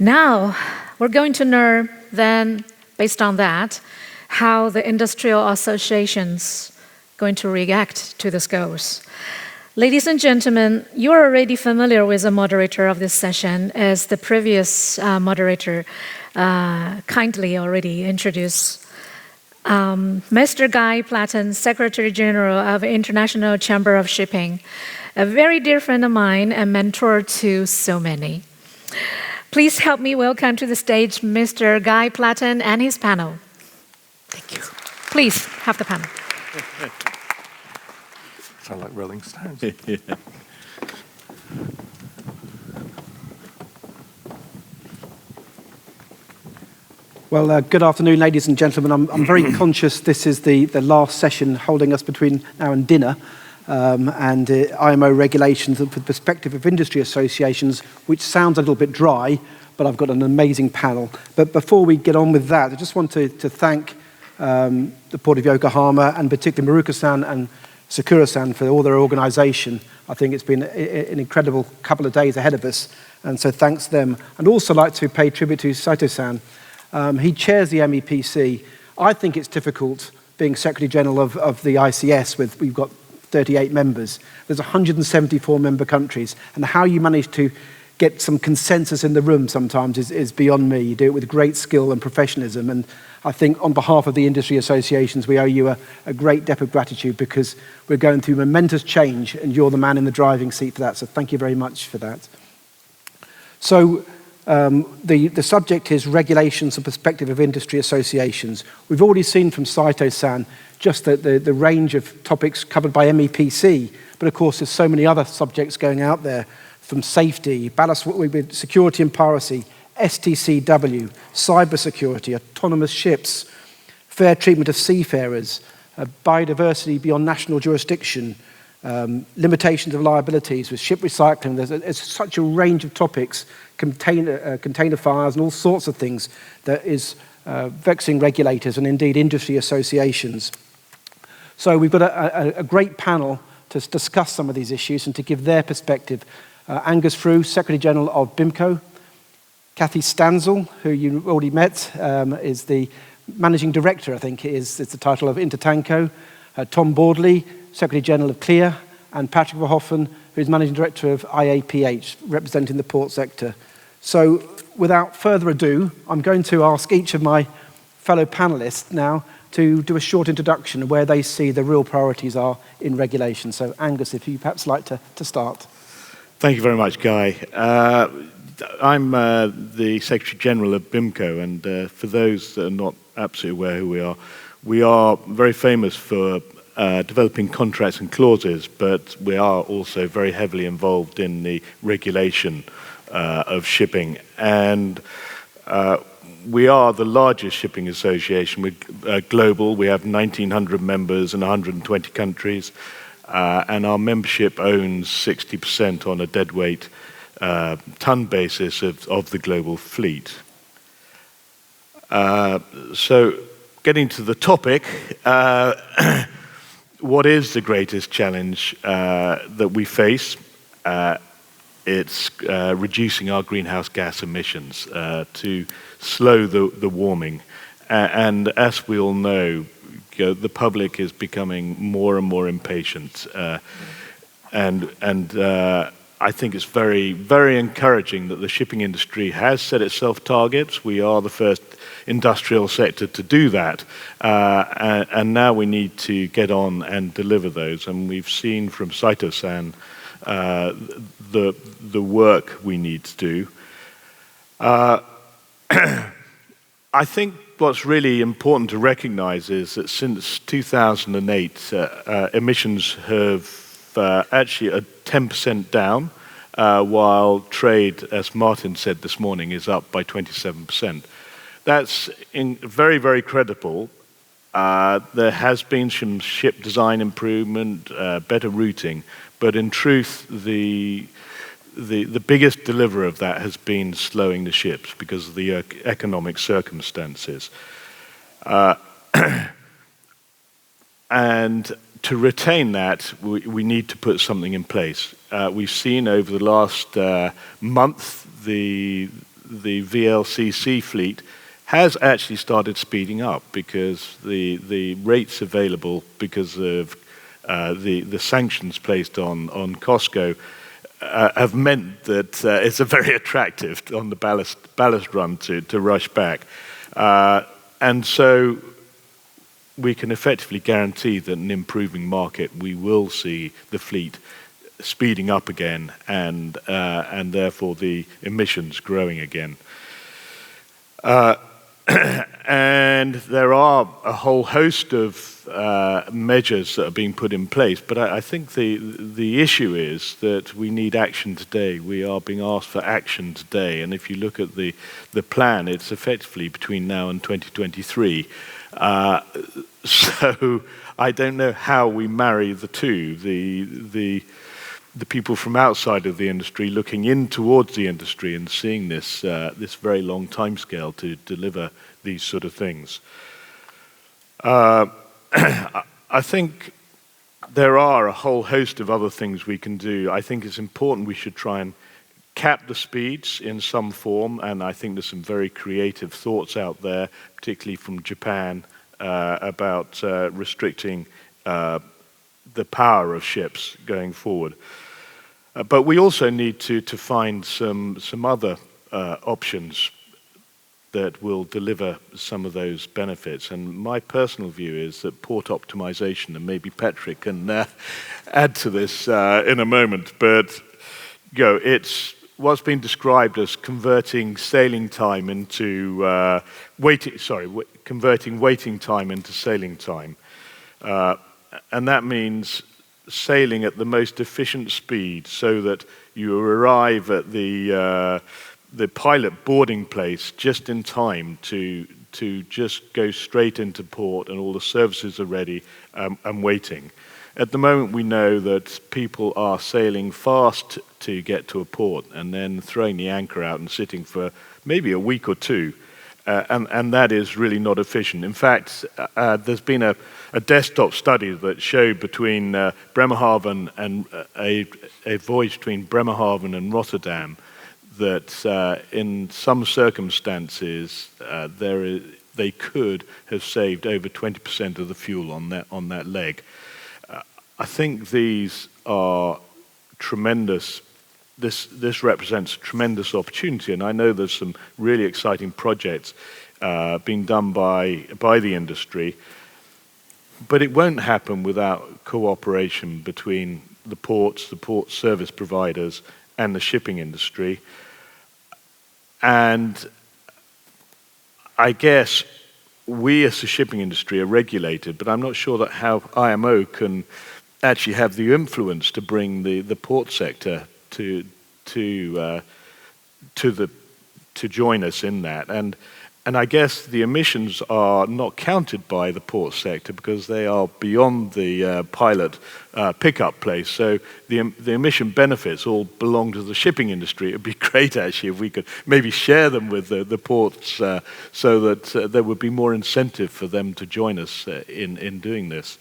Now, we're going to learn then, based on that, how the industrial associations going to react to these goals. Ladies and gentlemen, you are already familiar with the moderator of this session, as the previous moderator kindly already introduced. Mr. Guy Platten, Secretary General of International Chamber of Shipping, a very dear friend of mine and mentor to so many. Please help me welcome to the stage Mr. Guy Platten and his panel. Thank you. Please have the panel. Sound like Rolling Stones. Well, good afternoon, ladies and gentlemen. I'm very conscious this is the last session holding us between now and dinner, and IMO regulations and the perspective of industry associations, which sounds a little bit dry, but I've got an amazing panel. But before we get on with that, I just want to thank the Port of Yokohama, and particularly Maruka-san and Sakura-san for all their organisation. I think it's been an incredible couple of days ahead of us, and so thanks them. And also like to pay tribute to Saito-san. He chairs the MEPC. I think it's difficult being Secretary General of the ICS we've got 38 members. There's 174 member countries, and how you manage to get some consensus in the room sometimes is beyond me. You do it with great skill and professionalism, and I think on behalf of the industry associations, we owe you a great debt of gratitude, because we're going through momentous change and you're the man in the driving seat for that. So thank you very much for that. So the subject is regulations and perspective of industry associations. We've already seen from Saito-san just the range of topics covered by MEPC, but of course there's so many other subjects going out there, from safety, ballast with security and piracy, STCW, cybersecurity, autonomous ships, fair treatment of seafarers, biodiversity beyond national jurisdiction, limitations of liabilities with ship recycling. There's such a range of topics, container fires and all sorts of things that is vexing regulators and indeed industry associations. So we've got a great panel to discuss some of these issues and to give their perspective. Angus Frew, Secretary General of BIMCO. Kathy Stanzel, who you already met, is the Managing Director, I think it's the title of INTERTANKO. Tom Boadley, Secretary General of CLIA, and Patrick Verhoeven, who is Managing Director of IAPH, representing the port sector. So without further ado, I'm going to ask each of my fellow panelists now to do a short introduction of where they see the real priorities are in regulation. So Angus, if you perhaps like to start. Thank you very much, Guy. I'm the Secretary General of BIMCO, and for those that are not absolutely aware who we are very famous for developing contracts and clauses, but we are also very heavily involved in the regulation of shipping. And we are the largest shipping association. We're global. We have 1,900 members in 120 countries, and our membership owns 60% on a deadweight ton basis of the global fleet. So getting to the topic, what is the greatest challenge that we face? It's reducing our greenhouse gas emissions to slow the warming. And as we all know, the public is becoming more and more impatient. And I think it's very, very encouraging that the shipping industry has set itself targets. We are the first industrial sector to do that. And now we need to get on and deliver those. And we've seen from Saito-san the work we need to do. I think what's really important to recognize is that since 2008, emissions have actually a 10% down, while trade, as Martin said this morning, is up by 27%. That's very, very credible. There has been some ship design improvement, better routing, but in truth, the biggest deliverer of that has been slowing the ships because of the economic circumstances. And to retain that, we need to put something in place. We've seen over the last month the VLCC fleet has actually started speeding up because the rates available because of the sanctions placed on COSCO have meant that it's a very attractive on the ballast run to rush back. And so we can effectively guarantee that in an improving market, we will see the fleet speeding up again and therefore the emissions growing again. And there are a whole host of measures that are being put in place, but I think the issue is that we need action today. We are being asked for action today, and if you look at the plan, it's effectively between now and 2023. So I don't know how we marry the two, the people from outside of the industry looking in towards the industry and seeing this very long timescale to deliver these sort of things. I think there are a whole host of other things we can do. I think it's important we should try and cap the speeds in some form, and I think there's some very creative thoughts out there, particularly from Japan, about restricting the power of ships going forward. But we also need to find some other options that will deliver some of those benefits. And my personal view is that port optimization, and maybe Patrick can add to this in a moment, but it's what's been described as converting sailing time into converting waiting time into sailing time. And that means sailing at the most efficient speed so that you arrive at the pilot boarding place just in time to just go straight into port and all the services are ready and waiting. At the moment, we know that people are sailing fast to get to a port and then throwing the anchor out and sitting for maybe a week or two. And that is really not efficient. In fact, there's been a desktop study that showed between Bremerhaven and a voyage between Bremerhaven and Rotterdam that in some circumstances they could have saved over 20% of the fuel on that leg. I think these are tremendous. This represents a tremendous opportunity, and I know there's some really exciting projects being done by the industry, but it won't happen without cooperation between the ports, the port service providers, and the shipping industry. And I guess we as a shipping industry are regulated, but I'm not sure that how IMO can actually have the influence to bring the port sector to join us in that. And I guess the emissions are not counted by the port sector because they are beyond the pilot pickup place. So the emission benefits all belong to the shipping industry. It would be great actually if we could maybe share them with the ports so that there would be more incentive for them to join us in doing this.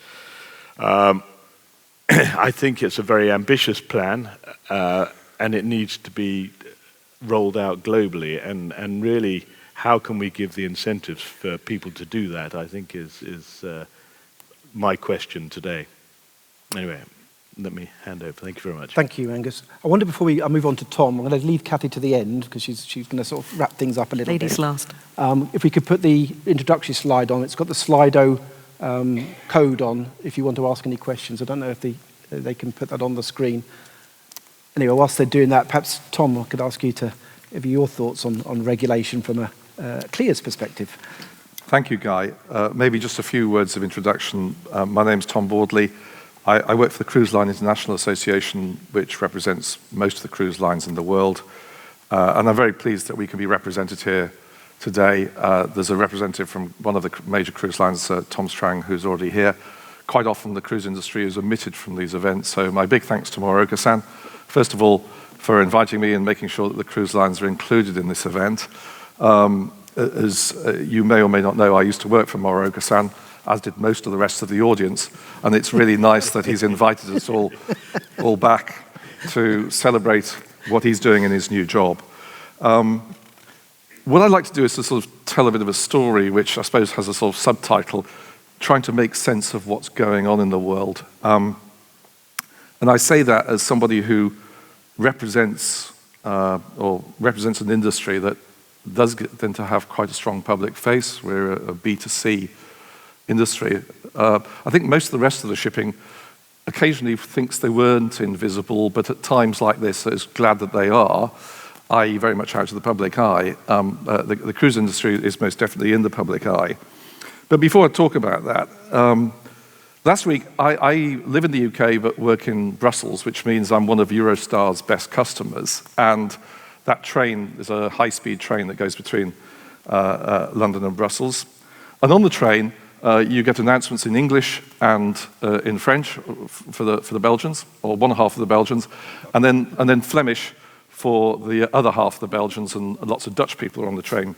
I think it's a very ambitious plan and it needs to be rolled out globally and really how can we give the incentives for people to do that, I think is my question today. Anyway, let me hand over. Thank you very much. Thank you, Angus. I wonder before I move on to Tom, I'm going to leave Kathy to the end because she's going to sort of wrap things up a little bit. Ladies last. If we could put the introductory slide on. It's got the Slido code on if you want to ask any questions. I don't know if they can put that on the screen. Anyway, whilst they're doing that, perhaps, Tom, I could ask you to give your thoughts on regulation from a CLIA's perspective. Thank you, Guy. Maybe just a few words of introduction. My name's Tom Boadley. I work for the Cruise Line International Association, which represents most of the cruise lines in the world. And I'm very pleased that we can be represented here today. There's a representative from one of the major cruise lines, Tom Strang, who's already here. Quite often the cruise industry is omitted from these events, so my big thanks to Morioka-san, first of all, for inviting me and making sure that the cruise lines are included in this event. As you may or may not know, I used to work for Morioka-san, as did most of the rest of the audience, and it's really nice that he's invited us all back to celebrate what he's doing in his new job. what I'd like to do is to sort of tell a bit of a story, which I suppose has a sort of subtitle, trying to make sense of what's going on in the world. And I say that as somebody who represents an industry that does tend to have quite a strong public face. We're a B2C industry. I think most of the rest of the shipping occasionally thinks they weren't invisible, but at times like this is glad that they are, i.e. very much out of the public eye. The cruise industry is most definitely in the public eye. But before I talk about that, last week I live in the UK but work in Brussels, which means I'm one of Eurostar's best customers. And that train is a high-speed train that goes between London and Brussels. And on the train, you get announcements in English and in French for the Belgians, or one half of the Belgians, and then Flemish for the other half of the Belgians, and lots of Dutch people are on the train.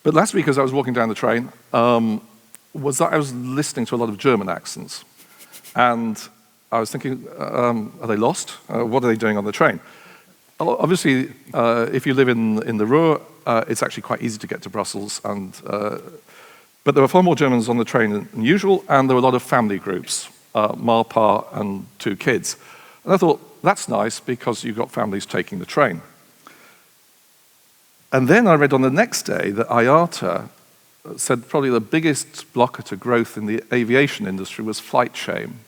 But last week, as I was walking down the train, I was listening to a lot of German accents, and I was thinking, are they lost? What are they doing on the train? Obviously, if you live in the Ruhr, it's actually quite easy to get to Brussels, but there were far more Germans on the train than usual, and there were a lot of family groups, ma, pa, and 2 kids. And I thought, that's nice, because you've got families taking the train. And then I read on the next day that IATA said probably the biggest blocker to growth in the aviation industry was flight shame.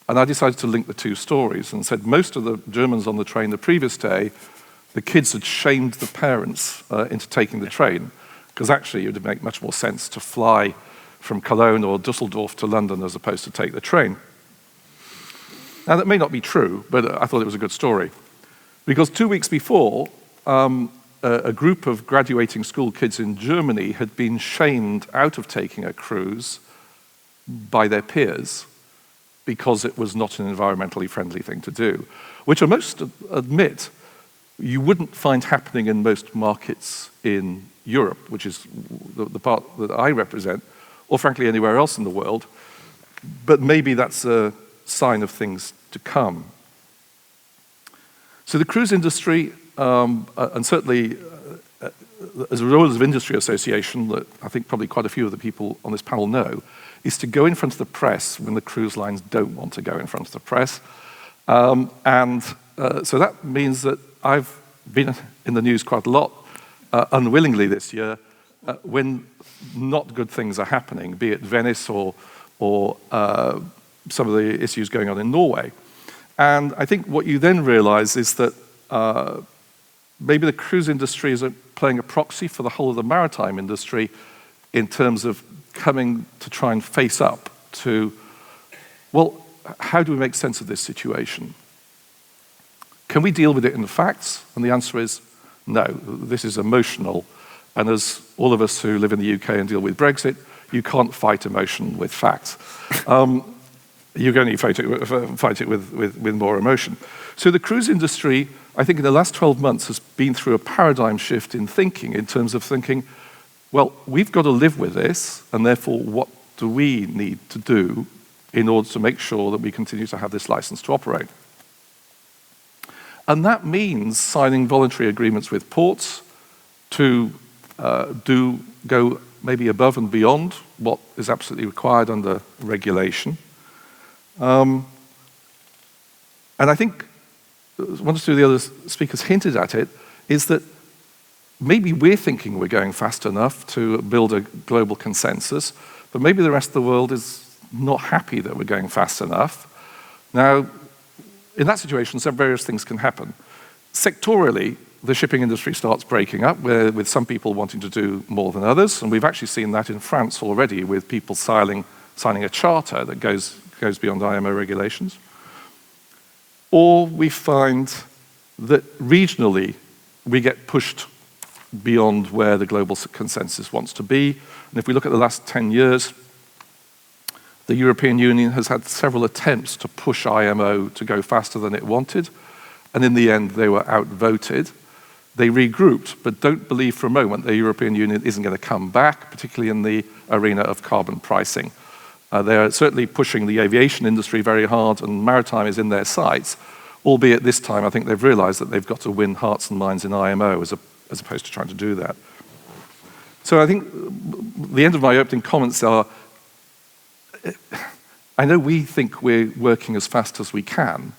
And I decided to link the 2 stories and said most of the Germans on the train the previous day, the kids had shamed the parents into taking the train, because actually it would make much more sense to fly from Cologne or Dusseldorf to London as opposed to take the train. Now that may not be true, but I thought it was a good story. Because 2 weeks before, a group of graduating school kids in Germany had been shamed out of taking a cruise by their peers because it was not an environmentally friendly thing to do, which I must admit you wouldn't find happening in most markets in Europe, which is the part that I represent, or frankly anywhere else in the world, but maybe that's a sign of things to come. So the cruise industry, and certainly as a role of industry association that I think probably quite a few of the people on this panel know, is to go in front of the press when the cruise lines don't want to go in front of the press. So that means that I've been in the news quite a lot, unwillingly this year, when not good things are happening, be it Venice or some of the issues going on in Norway. And I think what you then realize is that maybe the cruise industry is playing a proxy for the whole of the maritime industry in terms of coming to try and face up to, well, how do we make sense of this situation? Can we deal with it in the facts? And the answer is no, this is emotional. And as all of us who live in the UK and deal with Brexit, you can't fight emotion with facts. You can only fight it with more emotion. So the cruise industry, I think in the last 12 months, has been through a paradigm shift in thinking, in terms of thinking, well, we've got to live with this, and therefore what do we need to do in order to make sure that we continue to have this license to operate? And that means signing voluntary agreements with ports to go maybe above and beyond what is absolutely required under regulation. And I think one or two of the other speakers hinted at it, is that maybe we're thinking we're going fast enough to build a global consensus, but maybe the rest of the world is not happy that we're going fast enough. Now, in that situation, some various things can happen. Sectorially, the shipping industry starts breaking up, with some people wanting to do more than others, and we've actually seen that in France already, with people signing a charter that goes beyond IMO regulations. Or we find that regionally, we get pushed beyond where the global consensus wants to be. And if we look at the last 10 years, the European Union has had several attempts to push IMO to go faster than it wanted, and in the end, they were outvoted. They regrouped, but don't believe for a moment the European Union isn't going to come back, particularly in the arena of carbon pricing. They are certainly pushing the aviation industry very hard, and maritime is in their sights, albeit this time I think they've realized that they've got to win hearts and minds in IMO as as opposed to trying to do that. So I think the end of my opening comments are, I know we think we're working as fast as we can,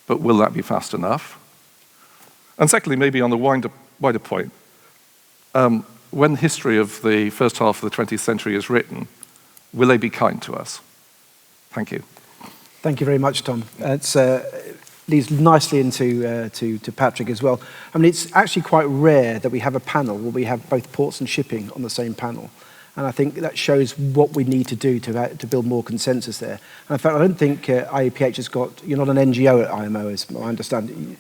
but will that be fast enough? And secondly, maybe on the wider point, when the history of the first half of the 20th century is written, will they be kind to us? Thank you. Thank you very much, Tom. It leads nicely into to Patrick as well. I mean, it's actually quite rare that we have a panel where we have both ports and shipping on the same panel. And I think that shows what we need to do to build more consensus there. And in fact, I don't think IAPH has got, you're not an NGO at IMO, as I understand.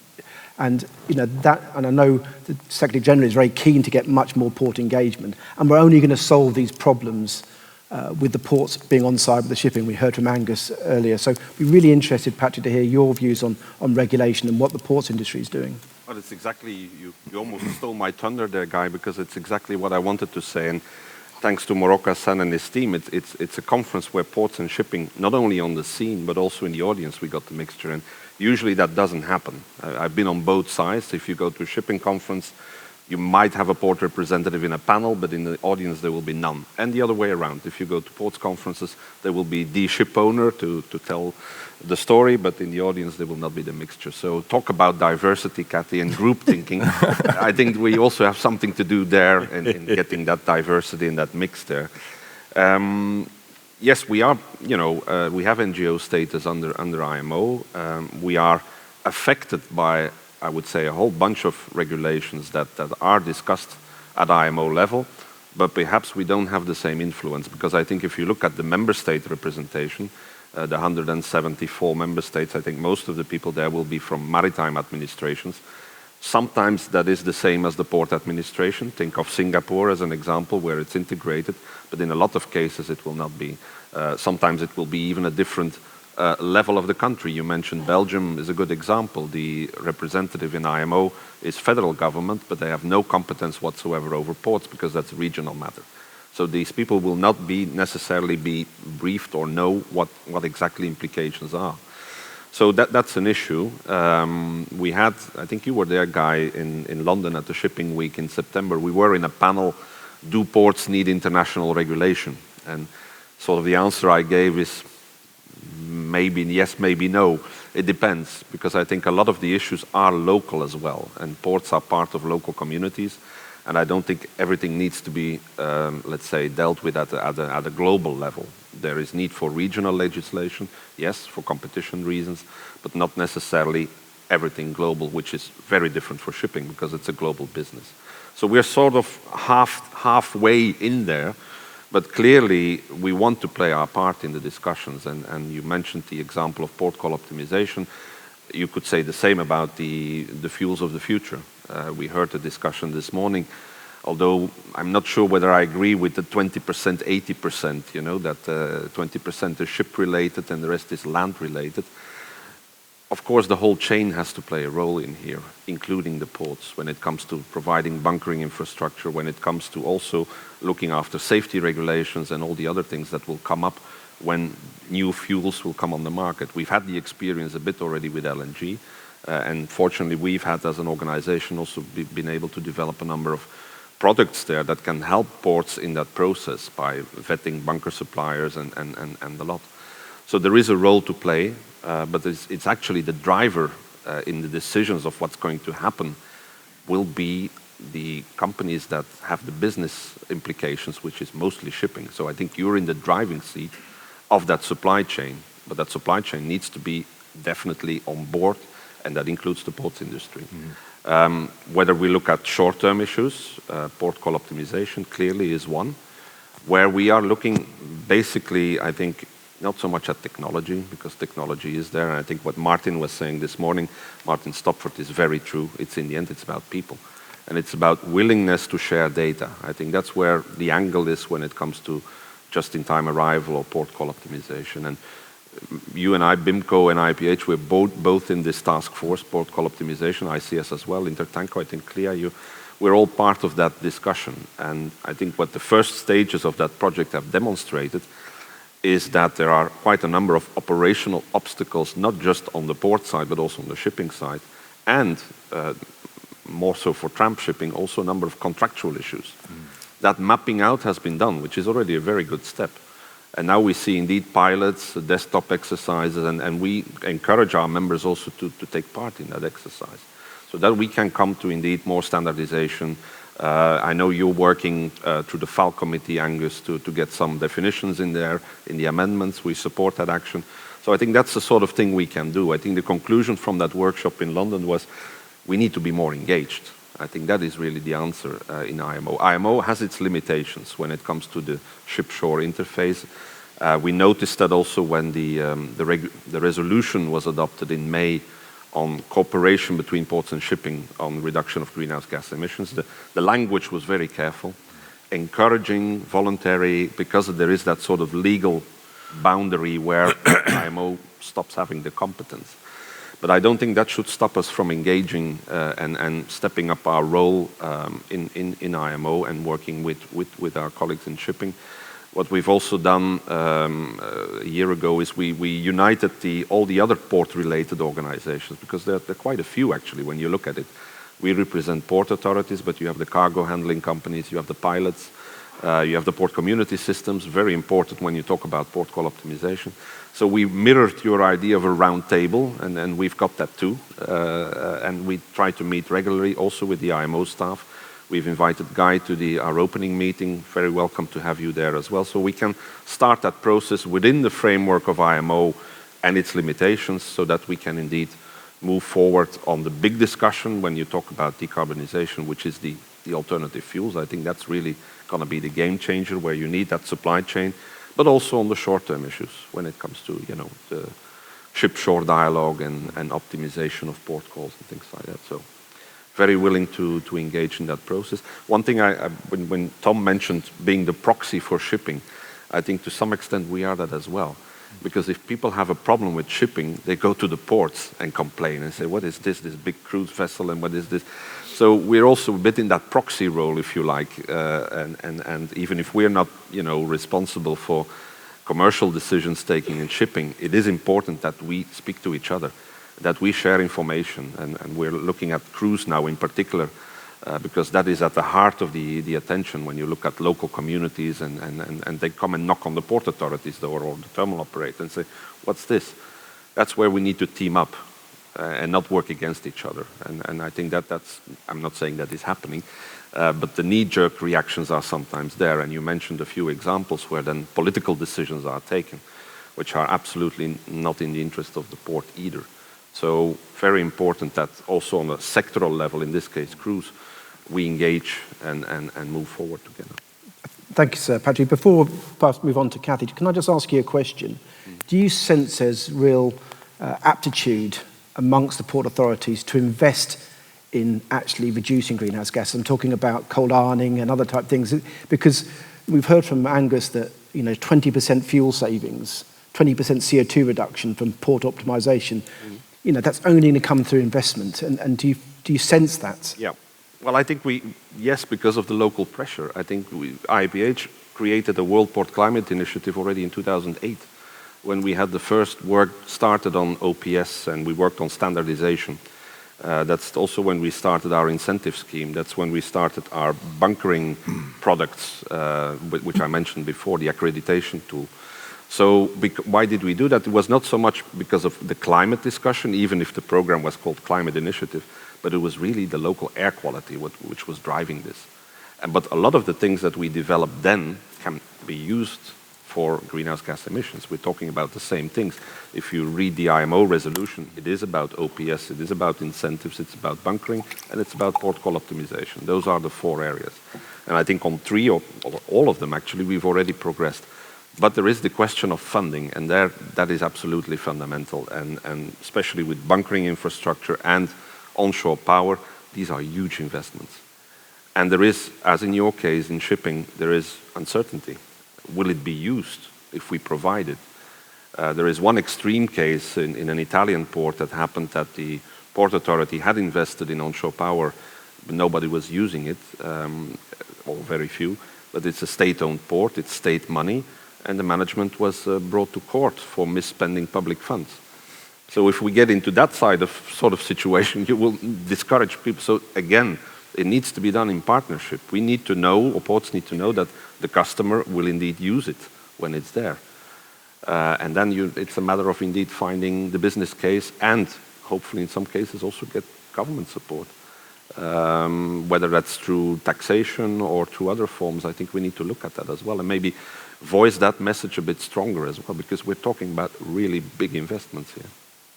And and I know the Secretary General is very keen to get much more port engagement. And we're only going to solve these problems with the ports being on side with the shipping. We heard from Angus earlier. So we're really interested, Patrick, to hear your views on regulation and what the ports industry is doing. Well, it's exactly, you almost stole my thunder there, Guy, because it's exactly what I wanted to say. And thanks to Morocco Hassan and his team, it's a conference where ports and shipping, not only on the scene, but also in the audience, we got the mixture. And usually that doesn't happen. I've been on both sides. If you go to a shipping conference, you might have a port representative in a panel, but in the audience there will be none. And the other way around. If you go to ports conferences, there will be the ship owner to tell the story, but in the audience there will not be the mixture. So talk about diversity, Kathy, and group thinking. I think we also have something to do there in getting that diversity and that mix there. Yes, we are, we have NGO status under IMO. We are affected by, I would say, a whole bunch of regulations that are discussed at IMO level, but perhaps we don't have the same influence, because I think if you look at the member state representation, the 174 member states, I think most of the people there will be from maritime administrations. Sometimes that is the same as the port administration. Think of Singapore as an example where it's integrated, but in a lot of cases it will not be. Sometimes it will be even a different level of the country. You mentioned Belgium is a good example. The representative in IMO is federal government, but they have no competence whatsoever over ports because that's a regional matter. So these people will not necessarily be briefed or know what exactly implications are. So that's an issue. We had, I think you were there, Guy, in London at the Shipping Week in September. We were in a panel, do ports need international regulation? And sort of the answer I gave is maybe yes, maybe no. It depends, because I think a lot of the issues are local as well, and ports are part of local communities. And I don't think everything needs to be, let's say, dealt with at a global level. There is need for regional legislation, yes, for competition reasons, but not necessarily everything global, which is very different for shipping because it's a global business. So we're sort of halfway in there, but clearly we want to play our part in the discussions. And you mentioned the example of port call optimization. You could say the same about the fuels of the future. We heard a discussion this morning, although I'm not sure whether I agree with the 20%, 80%, that 20% is ship-related and the rest is land-related. Of course, the whole chain has to play a role in here, including the ports, when it comes to providing bunkering infrastructure, when it comes to also looking after safety regulations and all the other things that will come up when new fuels will come on the market. We've had the experience a bit already with LNG, and fortunately we've had as an organization also been able to develop a number of products there that can help ports in that process by vetting bunker suppliers and a lot. So there is a role to play, but it's actually the driver in the decisions of what's going to happen will be the companies that have the business implications, which is mostly shipping. So I think you're in the driving seat of that supply chain, but that supply chain needs to be definitely on board, and that includes the ports industry. Mm-hmm. Whether we look at short-term issues, port call optimization clearly is one, where we are looking basically, I think, not so much at technology, because technology is there, and I think what Martin was saying this morning, Martin Stopford, is very true. It's in the end, it's about people. And it's about willingness to share data. I think that's where the angle is when it comes to just-in-time arrival or port call optimization. And you and I, BIMCO and IAPH, we're both in this task force, port call optimization, ICS as well, INTERTANKO, I think CLIA, we're all part of that discussion. And I think what the first stages of that project have demonstrated is that there are quite a number of operational obstacles, not just on the port side, but also on the shipping side. And more so for tramp shipping, also a number of contractual issues. That mapping out has been done, which is already a very good step. And now we see indeed pilots, desktop exercises, and we encourage our members also to take part in that exercise, so that we can come to indeed more standardization. I know you're working through the FAL committee, Angus, to get some definitions in there, in the amendments. We support that action. So I think that's the sort of thing we can do. I think the conclusion from that workshop in London was we need to be more engaged. I think that is really the answer in IMO. IMO has its limitations when it comes to the ship-shore interface. We noticed that also when the resolution was adopted in May on cooperation between ports and shipping on reduction of greenhouse gas emissions. The language was very careful, encouraging, voluntary, because there is that sort of legal boundary where IMO stops having the competence. But I don't think that should stop us from engaging and stepping up our role in IMO and working with our colleagues in shipping. What we've also done a year ago is we united all the other port-related organizations, because there are quite a few actually when you look at it. We represent port authorities, but you have the cargo handling companies, you have the pilots, you have the port community systems, very important when you talk about port call optimization. So we mirrored your idea of a round table, and we've got that too. And we try to meet regularly also with the IMO staff. We've invited Guy to our opening meeting. Very welcome to have you there as well. So we can start that process within the framework of IMO and its limitations, so that we can indeed move forward on the big discussion when you talk about decarbonization, which is the alternative fuels. I think that's really going to be the game changer, where you need that supply chain, but also on the short-term issues when it comes to the ship-shore dialogue and optimization of port calls and things like that. So very willing to engage in that process. One thing, when Tom mentioned being the proxy for shipping, I think to some extent we are that as well. Because if people have a problem with shipping, they go to the ports and complain and say, what is this big cruise vessel, and what is this? So we're also a bit in that proxy role, if you like, and even if we're not responsible for commercial decisions taking in shipping, it is important that we speak to each other, that we share information, and we're looking at cruise now in particular, because that is at the heart of the attention when you look at local communities, and they come and knock on the port authorities or the terminal operator and say, what's this? That's where we need to team up and not work against each other. And I think that's, I'm not saying that is happening, but the knee-jerk reactions are sometimes there. And you mentioned a few examples where then political decisions are taken, which are absolutely not in the interest of the port either. So very important that also on a sectoral level, in this case cruise, we engage and move forward together. Thank you, Sir Patrick. Before we move on to Kathy, can I just ask you a question? Do you sense there's real aptitude amongst the port authorities to invest in actually reducing greenhouse gas? I'm talking about coal ironing and other type things, because we've heard from Angus that 20% fuel savings, 20% CO2 reduction from port optimization, that's only going to come through investment. And do you sense that? Yeah. Well, I think yes, because of the local pressure. I think IAPH created a World Port Climate Initiative already in 2008, when we had the first work started on OPS and we worked on standardization. That's also when we started our incentive scheme. That's when we started our bunkering products, which I mentioned before, the accreditation tool. So why did we do that? It was not so much because of the climate discussion, even if the program was called Climate Initiative, but it was really the local air quality which was driving this. But a lot of the things that we developed then can be used for greenhouse gas emissions. We're talking about the same things. If you read the IMO resolution, it is about OPS, it is about incentives, it's about bunkering, and it's about port call optimization. Those are the 4 areas. And I think on 3 or all of them, actually, we've already progressed. But there is the question of funding, and that is absolutely fundamental. And especially with bunkering infrastructure and onshore power, these are huge investments. And there is, as in your case in shipping, there is uncertainty. Will it be used if we provide it? There is one extreme case in an Italian port that happened that the port authority had invested in onshore power, but nobody was using it, or very few. But it's a state-owned port, it's state money, and the management was brought to court for misspending public funds. So if we get into that side of sort of situation, you will discourage people. So again, it needs to be done in partnership. We need to know, or ports need to know, that the customer will indeed use it when it's there. And then it's a matter of indeed finding the business case and hopefully in some cases also get government support. Whether that's through taxation or through other forms, I think we need to look at that as well and maybe voice that message a bit stronger as well, because we're talking about really big investments here.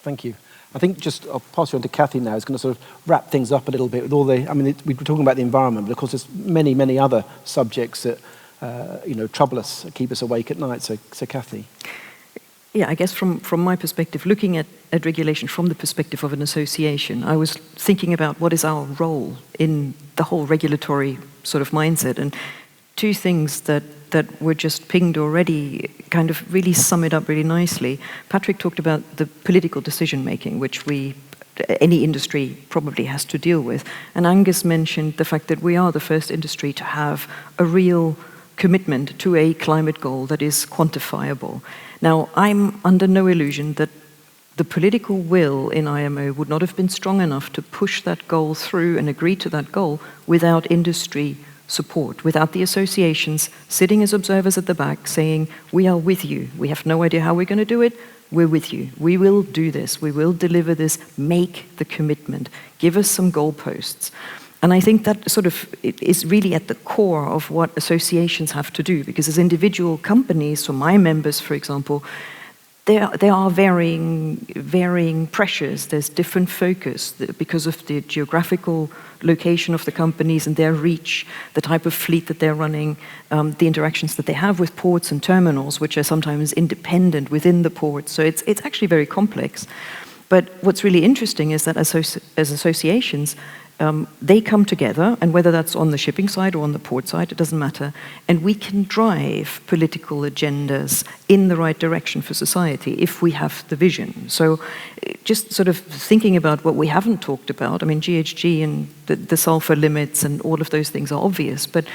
Thank you. I think I'll pass you on to Kathy now. It's going to sort of wrap things up a little bit with all the, we were talking about the environment, but of course there's many, many other subjects that, trouble us, keep us awake at night. So Kathy. Yeah, I guess from my perspective, looking at regulation from the perspective of an association, I was thinking about what is our role in the whole regulatory sort of mindset. And two things that were just pinged already kind of really sum it up really nicely. Patrick talked about the political decision making, which any industry probably has to deal with. And Angus mentioned the fact that we are the first industry to have a real commitment to a climate goal that is quantifiable. Now, I'm under no illusion that the political will in IMO would not have been strong enough to push that goal through and agree to that goal without industry support, without the associations sitting as observers at the back saying, we are with you. We have no idea how we're going to do it. We're with you. We will do this. We will deliver this. Make the commitment. Give us some goalposts. And I think that sort of is really at the core of what associations have to do, because as individual companies, so my members, for example, there are varying pressures. There's different focus because of the geographical location of the companies and their reach, the type of fleet that they're running, the interactions that they have with ports and terminals, which are sometimes independent within the ports. So it's actually very complex. But what's really interesting is that as associations, they come together, and whether that's on the shipping side or on the port side, it doesn't matter, and we can drive political agendas in the right direction for society if we have the vision. So just sort of thinking about what we haven't talked about, GHG and the sulfur limits and all of those things are obvious, but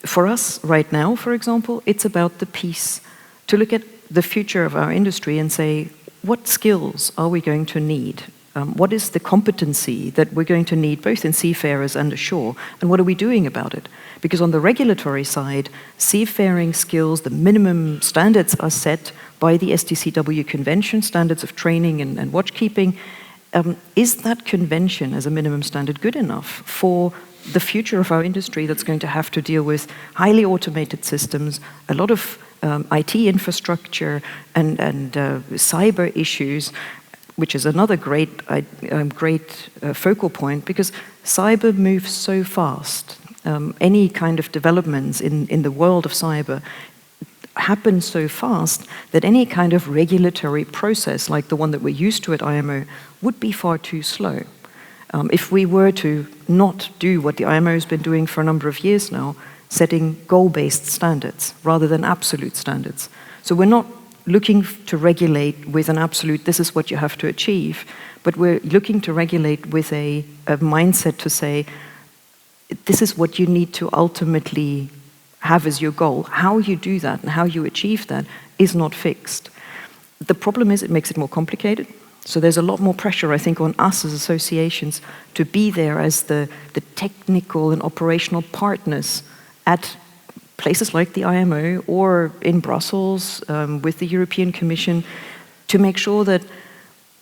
for us right now, for example, it's about the piece to look at the future of our industry and say, what skills are we going to need? What is the competency that we're going to need both in seafarers and ashore, and what are we doing about it? Because on the regulatory side, seafaring skills, the minimum standards are set by the STCW Convention, standards of training and watchkeeping. Is that convention as a minimum standard good enough for the future of our industry that's going to have to deal with highly automated systems, a lot of IT infrastructure and cyber issues, which is another great focal point, because cyber moves so fast. Any kind of developments in the world of cyber happen so fast that any kind of regulatory process, like the one that we're used to at IMO, would be far too slow. If we were to not do what the IMO has been doing for a number of years now, setting goal-based standards rather than absolute standards. So we're not looking to regulate with an absolute, this is what you have to achieve, but we're looking to regulate with a mindset to say, this is what you need to ultimately have as your goal. How you do that and how you achieve that is not fixed. The problem is it makes it more complicated. So there's a lot more pressure, I think, on us as associations to be there as the technical and operational partners at places like the IMO or in Brussels with the European Commission, to make sure that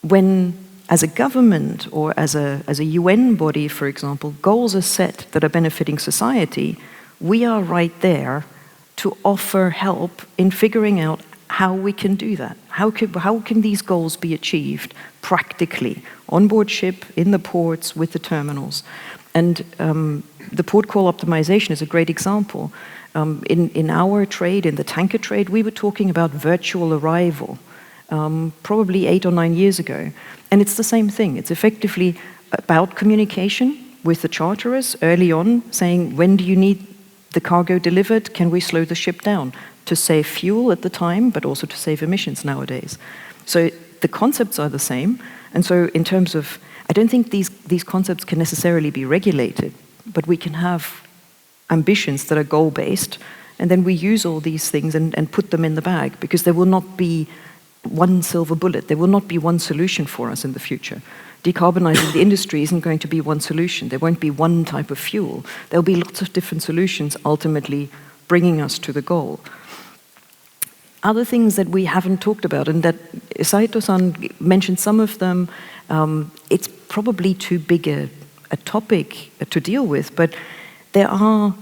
when, as a government or as a UN body, for example, goals are set that are benefiting society, we are right there to offer help in figuring out how we can do that. How can these goals be achieved practically on board ship, in the ports, with the terminals? And the port call optimization is a great example. In our trade, in the tanker trade, we were talking about virtual arrival probably 8 or 9 years ago. And it's the same thing. It's effectively about communication with the charterers early on, saying, when do you need the cargo delivered? Can we slow the ship down? To save fuel at the time, but also to save emissions nowadays. So the concepts are the same. And so in terms of, I don't think these concepts can necessarily be regulated, but we can have ambitions that are goal-based, and then we use all these things and put them in the bag, because there will not be one silver bullet. There will not be one solution for us in the future. Decarbonizing the industry isn't going to be one solution. There won't be one type of fuel. There'll be lots of different solutions ultimately bringing us to the goal. Other things that we haven't talked about, and that Saito-san mentioned some of them, it's probably too big a topic to deal with, but there are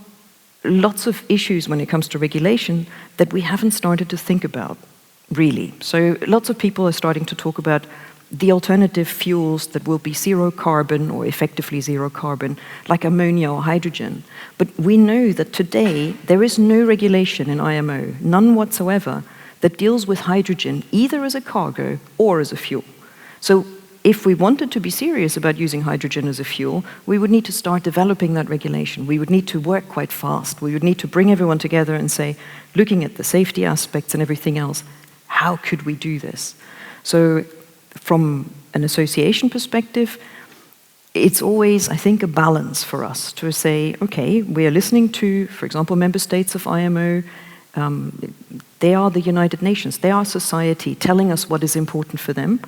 lots of issues when it comes to regulation that we haven't started to think about, really. So lots of people are starting to talk about the alternative fuels that will be zero carbon or effectively zero carbon, like ammonia or hydrogen. But we know that today there is no regulation in IMO, none whatsoever, that deals with hydrogen either as a cargo or as a fuel. So if we wanted to be serious about using hydrogen as a fuel, we would need to start developing that regulation. We would need to work quite fast. We would need to bring everyone together and say, looking at the safety aspects and everything else, how could we do this? So from an association perspective, it's always, I think, a balance for us to say, okay, we are listening to, for example, member states of IMO. They are the United Nations. They are society telling us what is important for them.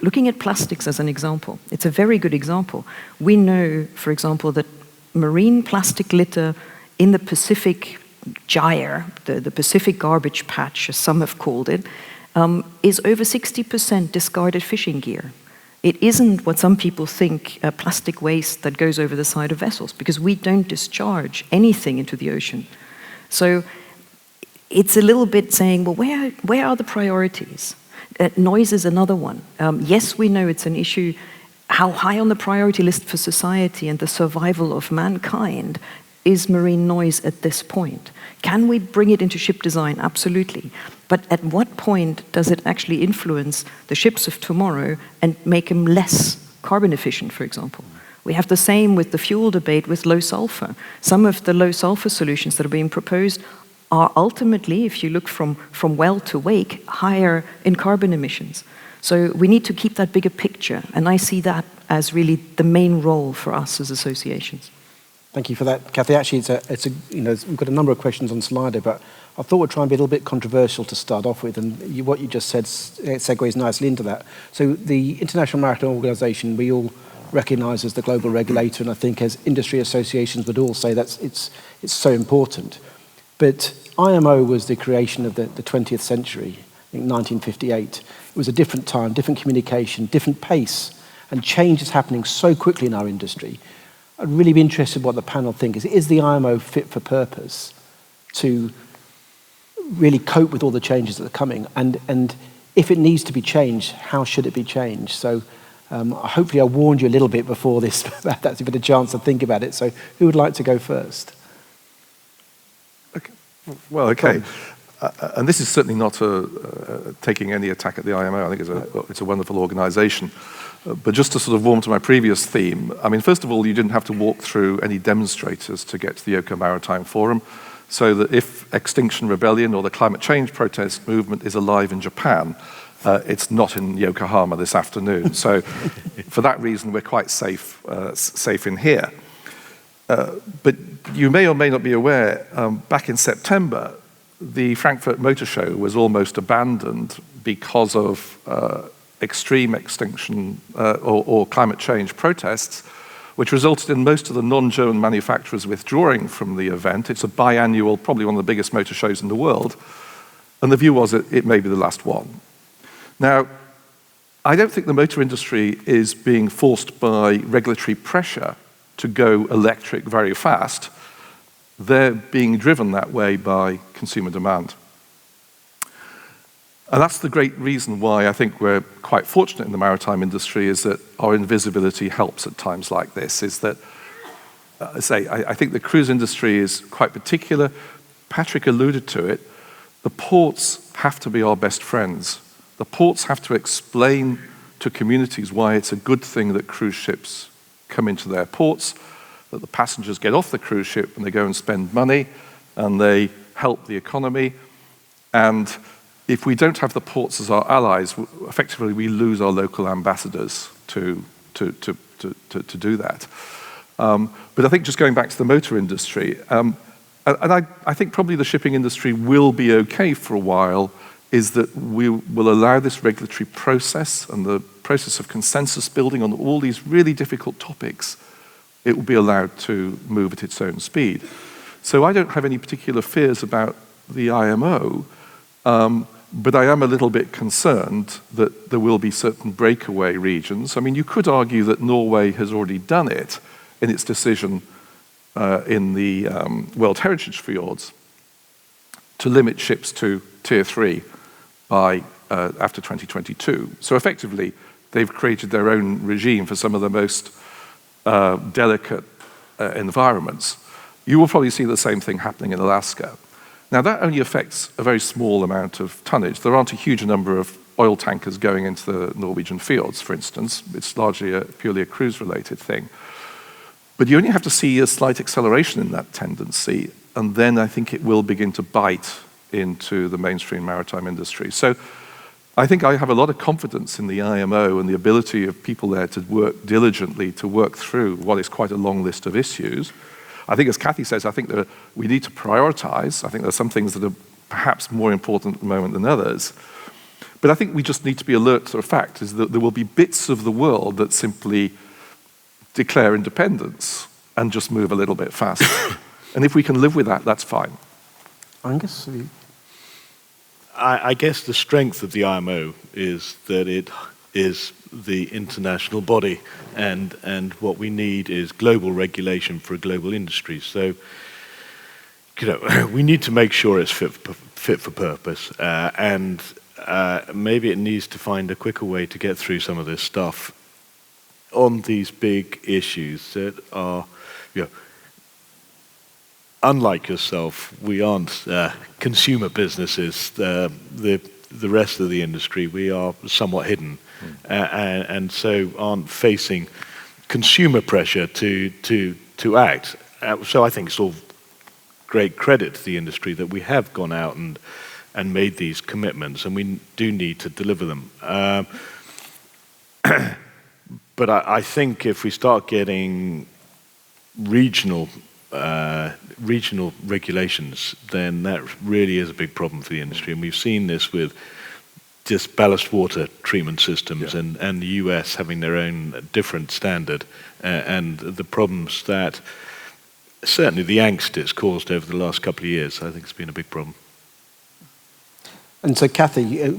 Looking at plastics as an example, it's a very good example. We know, for example, that marine plastic litter in the Pacific gyre, the Pacific garbage patch, as some have called it, is over 60% discarded fishing gear. It isn't what some people think, plastic waste that goes over the side of vessels, because we don't discharge anything into the ocean. So it's a little bit saying, well, where are the priorities? Noise is another one. Yes, we know it's an issue. How high on the priority list for society and the survival of mankind is marine noise at this point? Can we bring it into ship design? Absolutely. But at what point does it actually influence the ships of tomorrow and make them less carbon efficient, for example? We have the same with the fuel debate with low sulfur. Some of the low sulfur solutions that are being proposed are ultimately, if you look from well to wake, higher in carbon emissions. So we need to keep that bigger picture, and I see that as really the main role for us as associations. Thank you for that, Kathy. Actually, we've got a number of questions on Slido, but I thought we'd try and be a little bit controversial to start off with, and what you just said segues nicely into that. So the International Maritime Organization, we all recognise as the global regulator, and I think as industry associations would all say that it's so important. But IMO was the creation of the 20th century, I think 1958. It was a different time, different communication, different pace, and change is happening so quickly in our industry. I'd really be interested in what the panel think. Is the IMO fit for purpose to really cope with all the changes that are coming? And if it needs to be changed, how should it be changed? So hopefully I warned you a little bit before this, that's a bit of a chance to think about it. So who would like to go first? Okay. Well, okay. And this is certainly not taking any attack at the IMO. I think it's a wonderful organization. But just to sort of warm to my previous theme, I mean, first of all, you didn't have to walk through any demonstrators to get to the Yokohama Maritime Forum, so that if Extinction Rebellion or the climate change protest movement is alive in Japan, it's not in Yokohama this afternoon. So for that reason, we're quite safe in here. But you may or may not be aware, back in September, the Frankfurt Motor Show was almost abandoned because of extreme extinction or climate change protests, which resulted in most of the non-German manufacturers withdrawing from the event. It's a biannual, probably one of the biggest motor shows in the world, and the view was that it may be the last one. Now, I don't think the motor industry is being forced by regulatory pressure to go electric very fast. They're being driven that way by consumer demand. And that's the great reason why I think we're quite fortunate in the maritime industry, is that our invisibility helps at times like this, is that, I think the cruise industry is quite particular. Patrick alluded to it. The ports have to be our best friends. The ports have to explain to communities why it's a good thing that cruise ships come into their ports, that the passengers get off the cruise ship and they go and spend money and they help the economy. And if we don't have the ports as our allies, effectively we lose our local ambassadors to do that. But I think just going back to the motor industry, and I think probably the shipping industry will be okay for a while is that we will allow this regulatory process and the process of consensus building on all these really difficult topics, it will be allowed to move at its own speed. So I don't have any particular fears about the IMO, but I am a little bit concerned that there will be certain breakaway regions. I mean, you could argue that Norway has already done it in its decision in the World Heritage Fjords to limit ships to Tier 3 by after 2022. So effectively, they've created their own regime for some of the most delicate environments. You will probably see the same thing happening in Alaska. Now, that only affects a very small amount of tonnage. There aren't a huge number of oil tankers going into the Norwegian fields, for instance. It's largely purely a cruise-related thing. But you only have to see a slight acceleration in that tendency, and then I think it will begin to bite into the mainstream maritime industry. So I think I have a lot of confidence in the IMO and the ability of people there to work diligently to work through what is quite a long list of issues. I think, as Kathy says, I think that we need to prioritize. I think there are some things that are perhaps more important at the moment than others. But I think we just need to be alert to the fact is that there will be bits of the world that simply declare independence and just move a little bit faster. And if we can live with that, that's fine. Angus? I guess the strength of the IMO is that it is the international body, and what we need is global regulation for a global industry. So, we need to make sure it's fit for purpose, and maybe it needs to find a quicker way to get through some of this stuff on these big issues that are, unlike yourself, we aren't consumer businesses. The rest of the industry, we are somewhat hidden, and so aren't facing consumer pressure to act. So I think it's all great credit to the industry that we have gone out and made these commitments, and we do need to deliver them. But I think if we start getting regional regulations, then that really is a big problem for the industry. And we've seen this with just ballast water treatment systems, and the US having their own different standard, and the problems that certainly the angst it's caused over the last couple of years. I think it's been a big problem. And so, Kathy,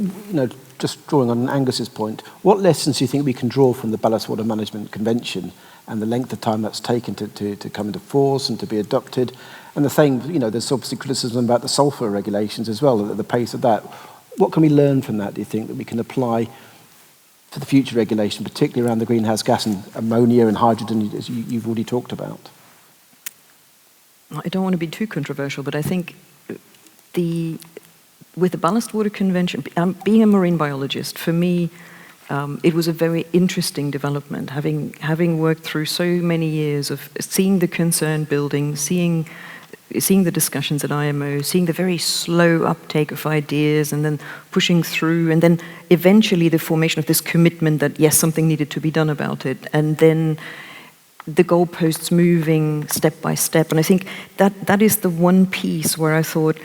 just drawing on Angus's point, what lessons do you think we can draw from the Ballast Water Management Convention and the length of time that's taken to come into force and to be adopted? And the same, there's obviously criticism about the sulphur regulations as well, at the pace of that. What can we learn from that, do you think, that we can apply to the future regulation, particularly around the greenhouse gas and ammonia and hydrogen, as you've already talked about? I don't want to be too controversial, but I think with the Ballast Water Convention, being a marine biologist, for me, it was a very interesting development, having worked through so many years of seeing the concern building, seeing the discussions at IMO, seeing the very slow uptake of ideas and then pushing through, and then eventually the formation of this commitment that, yes, something needed to be done about it, and then the goalposts moving step by step. And I think that is the one piece where I thought,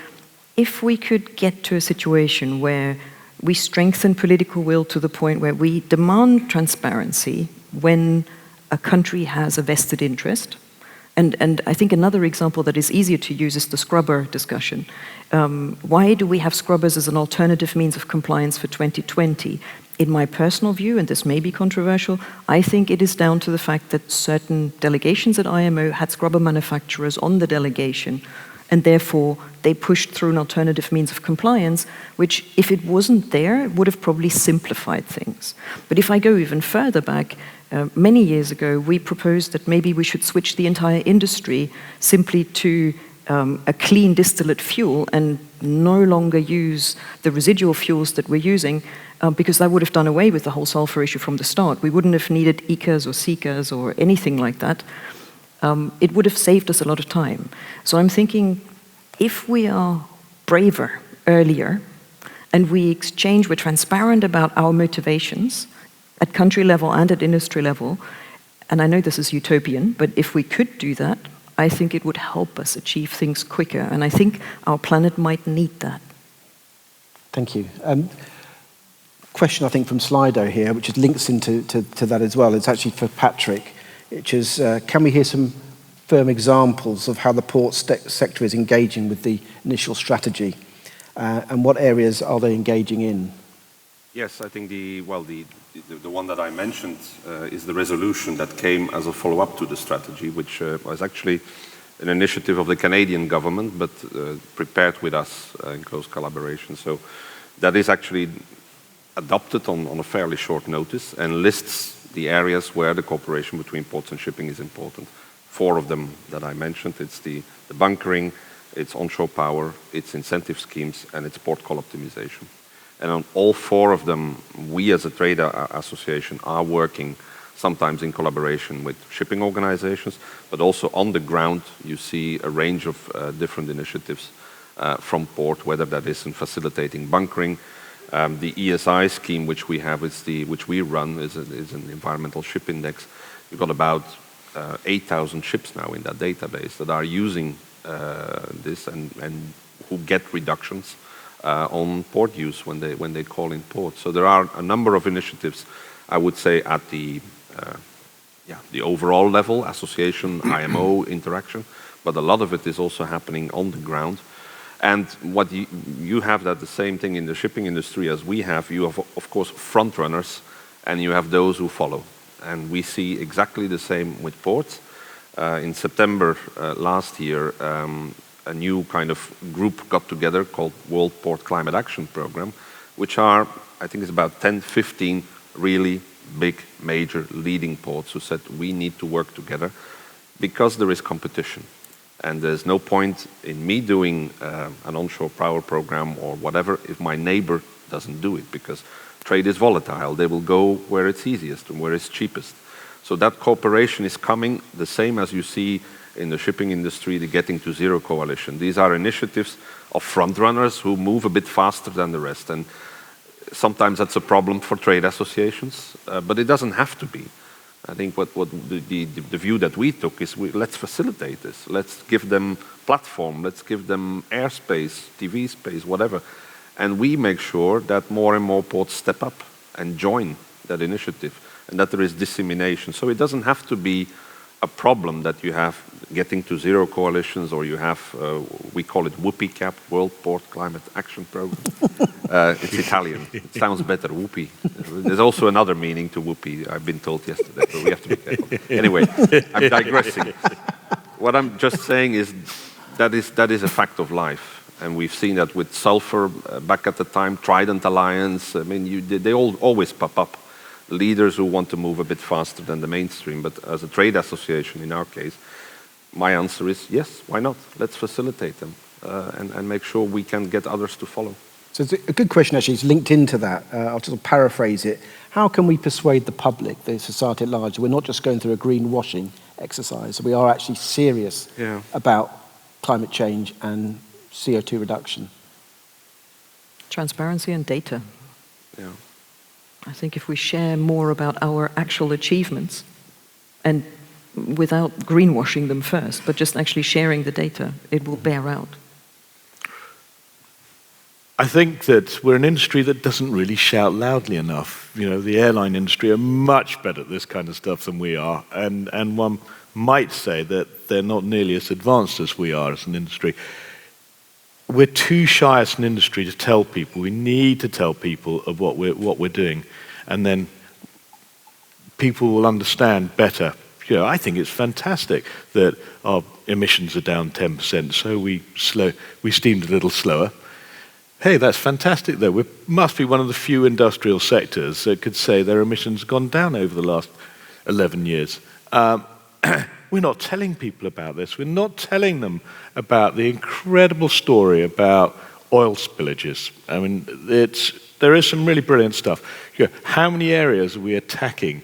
if we could get to a situation where we strengthen political will to the point where we demand transparency when a country has a vested interest, and I think another example that is easier to use is the scrubber discussion. Why do we have scrubbers as an alternative means of compliance for 2020? In my personal view, and this may be controversial, I think it is down to the fact that certain delegations at IMO had scrubber manufacturers on the delegation, and therefore they pushed through an alternative means of compliance, which, if it wasn't there, would have probably simplified things. But if I go even further back, many years ago, we proposed that maybe we should switch the entire industry simply to a clean distillate fuel and no longer use the residual fuels that we're using, because that would have done away with the whole sulfur issue from the start. We wouldn't have needed ECAs or SECAs or anything like that. It would have saved us a lot of time. So I'm thinking, if we are braver earlier and we're transparent about our motivations at country level and at industry level, and I know this is utopian, but if we could do that, I think it would help us achieve things quicker, and I think our planet might need that. Thank you. Question, I think, from Slido here, which is links into to that as well. It's actually for Patrick, which is, can we hear some firm examples of how the port sector is engaging with the initial strategy, and what areas are they engaging in? Yes, I think the one that I mentioned is the resolution that came as a follow-up to the strategy, which was actually an initiative of the Canadian government, but prepared with us in close collaboration. So that is actually adopted on a fairly short notice and lists the areas where the cooperation between ports and shipping is important. 4 of them that I mentioned. It's the bunkering, it's onshore power, it's incentive schemes, and it's port call optimization. And on all 4 of them, we as a trade association are working sometimes in collaboration with shipping organizations, but also on the ground you see a range of different initiatives from port, whether that is in facilitating bunkering. The ESI scheme which we have, which we run, is an environmental ship index. We've got about 8,000 ships now in that database that are using this and who get reductions on port use when they call in port. So there are a number of initiatives, I would say, at the overall level, association, IMO interaction, but a lot of it is also happening on the ground. And what you have that the same thing in the shipping industry as we have. You have, of course, front runners, and you have those who follow. And we see exactly the same with ports. In September last year, a new kind of group got together called World Port Climate Action Program, which are, I think it's about 10, 15 really big, major leading ports who said we need to work together because there is competition. And there's no point in me doing an onshore power program or whatever if my neighbor doesn't do it, because trade is volatile. They will go where it's easiest and where it's cheapest. So that cooperation is coming, the same as you see in the shipping industry, the Getting to Zero coalition. These are initiatives of front runners who move a bit faster than the rest. And sometimes that's a problem for trade associations, but it doesn't have to be. I think what the view that we took is let's facilitate this. Let's give them platform. Let's give them airspace, TV space, whatever. And we make sure that more and more ports step up and join that initiative and that there is dissemination. So it doesn't have to be a problem that you have Getting to Zero coalitions, or you have, we call it YKIP, World Port Climate Action Program. It's Italian. It sounds better, whoopee. There's also another meaning to whoopee, I've been told yesterday, but we have to be careful. Anyway, I'm digressing. What I'm just saying is that is a fact of life. And we've seen that with sulfur back at the time, Trident Alliance. I mean, they always pop up. Leaders who want to move a bit faster than the mainstream. But as a trade association, in our case, my answer is yes, why not? Let's facilitate them and make sure we can get others to follow. So it's a good question, actually. It's linked into that. I'll just paraphrase it. How can we persuade the public, the society at large, we're not just going through a greenwashing exercise, we are actually serious about climate change and CO2 reduction? Transparency and data. Yeah. I think if we share more about our actual achievements, and without greenwashing them first, but just actually sharing the data, it will bear out. I think that we're an industry that doesn't really shout loudly enough. You know, the airline industry are much better at this kind of stuff than we are, and one might say that they're not nearly as advanced as we are as an industry. We're too shy as an industry to tell people. We need to tell people of what we're doing, and then people will understand better. You know, I think it's fantastic that our emissions are down 10%, so we steamed a little slower. Hey, that's fantastic, though. We must be one of the few industrial sectors that could say their emissions have gone down over the last 11 years. We're not telling people about this. We're not telling them about the incredible story about oil spillages. I mean, there is some really brilliant stuff. You know, how many areas are we attacking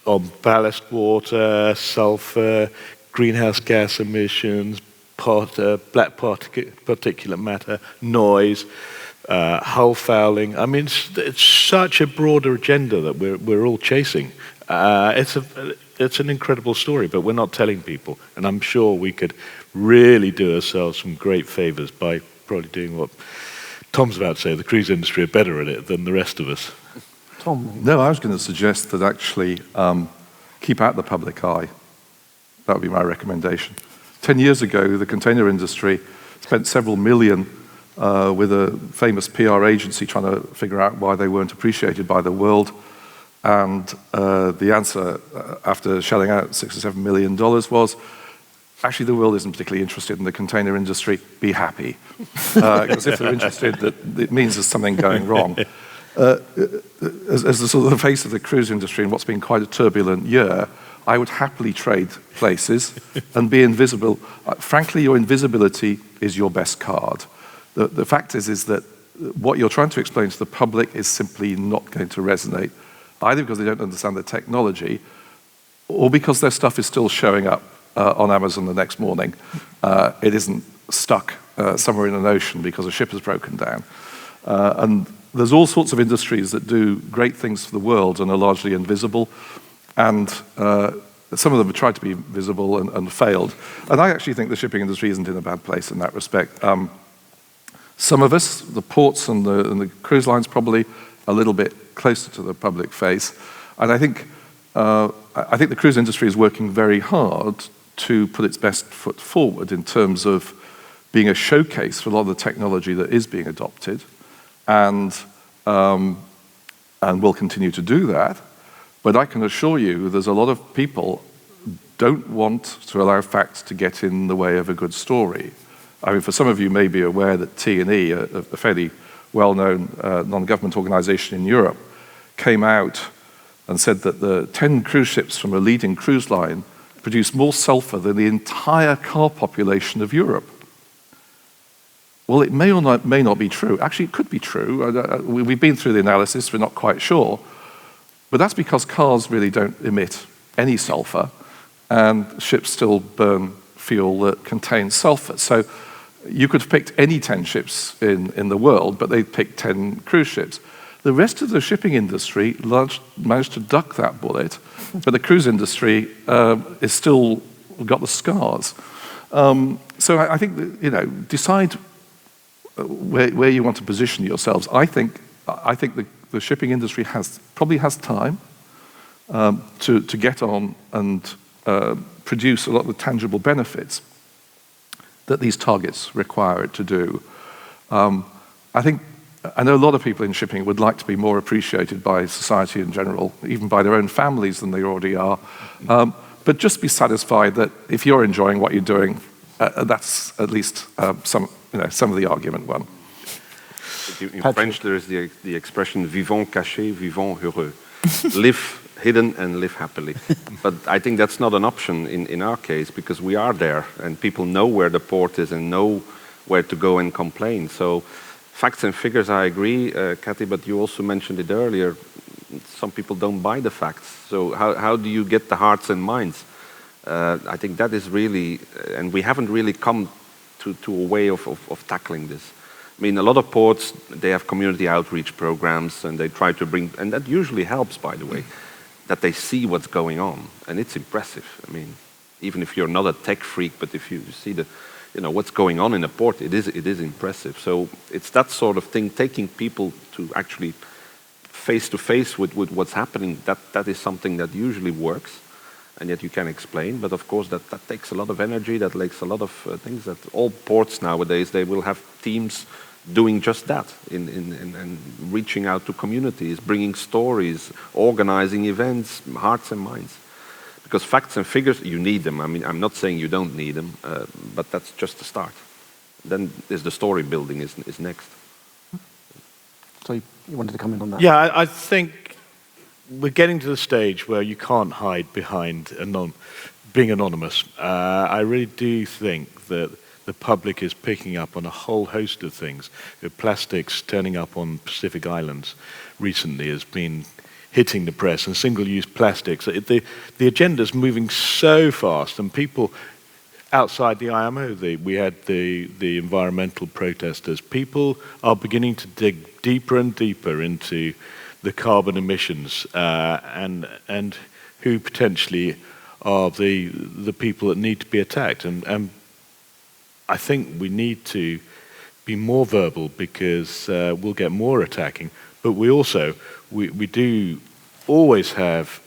on ballast water, sulfur, greenhouse gas emissions, black particulate matter, noise, hull fouling? I mean, it's such a broader agenda that we're all chasing. It's an incredible story, but we're not telling people. And I'm sure we could really do ourselves some great favors by probably doing what Tom's about to say the cruise industry are better at it than the rest of us. Tom? No, I was going to suggest that actually keep out the public eye. That would be my recommendation. 10 years ago, the container industry spent several million with a famous PR agency trying to figure out why they weren't appreciated by the world. And the answer, after shelling out $6 or $7 million, was, actually, the world isn't particularly interested in the container industry. Be happy. Because if they're interested, it means there's something going wrong. As the sort of the face of the cruise industry in what's been quite a turbulent year, I would happily trade places and be invisible. Frankly, your invisibility is your best card. The fact is that what you're trying to explain to the public is simply not going to resonate, either because they don't understand the technology or because their stuff is still showing up on Amazon the next morning. It isn't stuck somewhere in an ocean because a ship has broken down. And there's all sorts of industries that do great things for the world and are largely invisible. And some of them have tried to be visible and failed. And I actually think the shipping industry isn't in a bad place in that respect. Some of us, the ports and the cruise lines, probably a little bit closer to the public face. And I think the cruise industry is working very hard to put its best foot forward in terms of being a showcase for a lot of the technology that is being adopted, and will continue to do that. But I can assure you there's a lot of people don't want to allow facts to get in the way of a good story. I mean, for some of you may be aware that T&E, a fairly well-known non-government organization in Europe, came out and said that the 10 cruise ships from a leading cruise line produce more sulfur than the entire car population of Europe. Well, it may or may not be true. Actually, it could be true. We've been through the analysis, we're not quite sure. But that's because cars really don't emit any sulfur, and ships still burn fuel that contains sulfur. So you could have picked any 10 ships in the world, but they'd pick 10 cruise ships. The rest of the shipping industry managed to duck that bullet, but the cruise industry is still got the scars. So I think that, decide where you want to position yourselves. I think the shipping industry probably has time to get on and produce a lot of the tangible benefits that these targets require it to do. I know a lot of people in shipping would like to be more appreciated by society in general, even by their own families, than they already are. But just be satisfied that if you're enjoying what you're doing, that's at least some of the argument won. In French, there is the expression "vivons cachés, vivons heureux," live hidden and live happily. But I think that's not an option in our case, because we are there and people know where the port is and know where to go and complain. So facts and figures, I agree, Kathy, but you also mentioned it earlier. Some people don't buy the facts. So how do you get the hearts and minds? I think that is really, and we haven't really come to a way of tackling this. I mean, a lot of ports, they have community outreach programs, and they try to bring, and that usually helps, by the way, that they see what's going on, and it's impressive. I mean, even if you're not a tech freak, but if you see what's going on in a port, it is impressive. So it's that sort of thing, taking people to actually face to face with what's happening. That is something that usually works, and yet you can explain. But of course, that takes a lot of energy. That takes a lot of things. That all ports nowadays, they will have teams doing just that, in reaching out to communities, bringing stories, organizing events, hearts and minds. Because facts and figures, you need them. I mean, I'm not saying you don't need them, but that's just the start. Then is the story building is next. So you wanted to comment on that? Yeah, I think we're getting to the stage where you can't hide behind being anonymous. I really do think that the public is picking up on a whole host of things. Plastics turning up on Pacific Islands recently has been hitting the press, and single-use plastics. The agenda's moving so fast, and people outside the IMO, we had the environmental protesters. People are beginning to dig deeper and deeper into the carbon emissions and who potentially are the people that need to be attacked. And I think we need to be more verbal because we'll get more attacking. But we do always have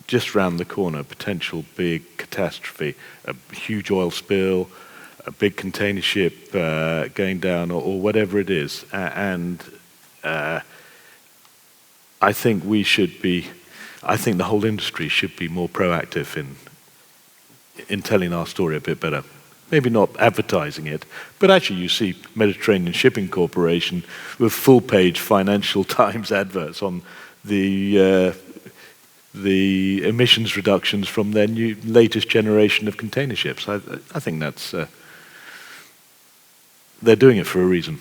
just round the corner potential big catastrophe, a huge oil spill, a big container ship going down, or whatever it is. And I think the whole industry should be more proactive in telling our story a bit better. Maybe not advertising it, but actually you see Mediterranean Shipping Corporation with full-page Financial Times adverts on the emissions reductions from their latest generation of container ships. I think that's they're doing it for a reason.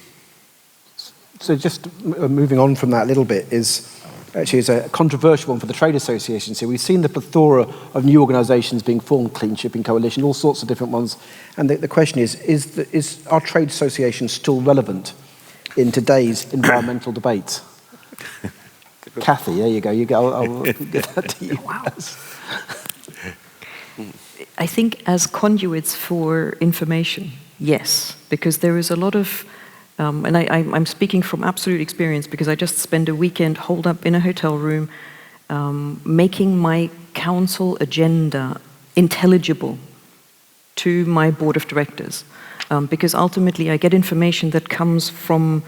So just moving on from that a little bit is a controversial one for the trade associations here. We've seen the plethora of new organisations being formed, Clean Shipping Coalition, all sorts of different ones. And the question is our trade association still relevant in today's environmental debate? Kathy, there you go. I'll give that to you. Wow. I think as conduits for information, yes, because there is a lot of and I'm speaking from absolute experience because I just spent a weekend holed up in a hotel room making my council agenda intelligible to my board of directors. Because ultimately I get information that comes from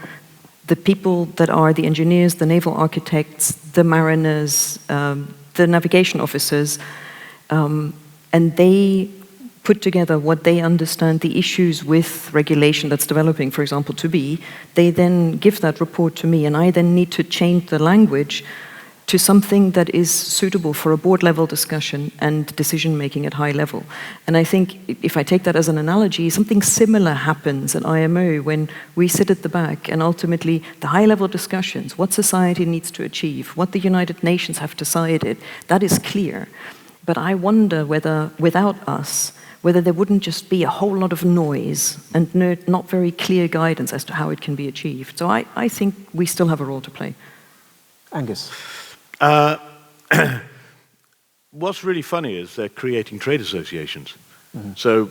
the people that are the engineers, the naval architects, the mariners, the navigation officers, and they put together what they understand the issues with regulation that's developing, for example, to be. They then give that report to me, and I then need to change the language to something that is suitable for a board-level discussion and decision-making at high level. And I think, if I take that as an analogy, something similar happens at IMO when we sit at the back and ultimately the high-level discussions, what society needs to achieve, what the United Nations have decided, that is clear. But I wonder whether, without us, whether there wouldn't just be a whole lot of noise and not very clear guidance as to how it can be achieved. So I think we still have a role to play. Angus. What's really funny is they're creating trade associations. Mm-hmm. So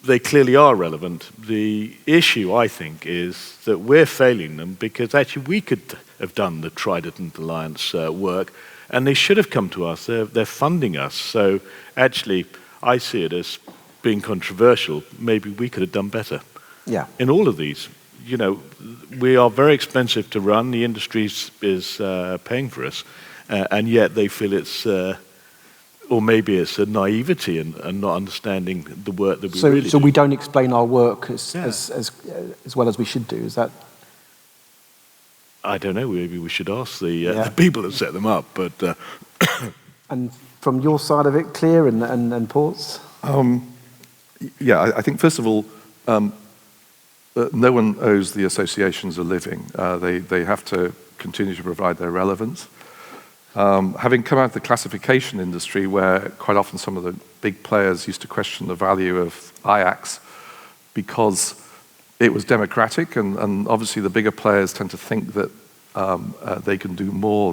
they clearly are relevant. The issue, I think, is that we're failing them because actually we could have done the Trident Alliance work, and they should have come to us. They're funding us. So actually, I see it as being controversial. Maybe we could have done better. Yeah. In all of these, we are very expensive to run. The industry is paying for us, and yet they feel it's, or maybe it's a naivety and not understanding the work that we really do. So we don't explain our work as well as we should do. Is that? I don't know. Maybe we should ask the people that set them up. But and from your side of it, clear and ports. I think first of all, no one owes the associations a living. They have to continue to provide their relevance. Having come out of the classification industry, where quite often some of the big players used to question the value of IACS because it was democratic, and obviously the bigger players tend to think that they can do more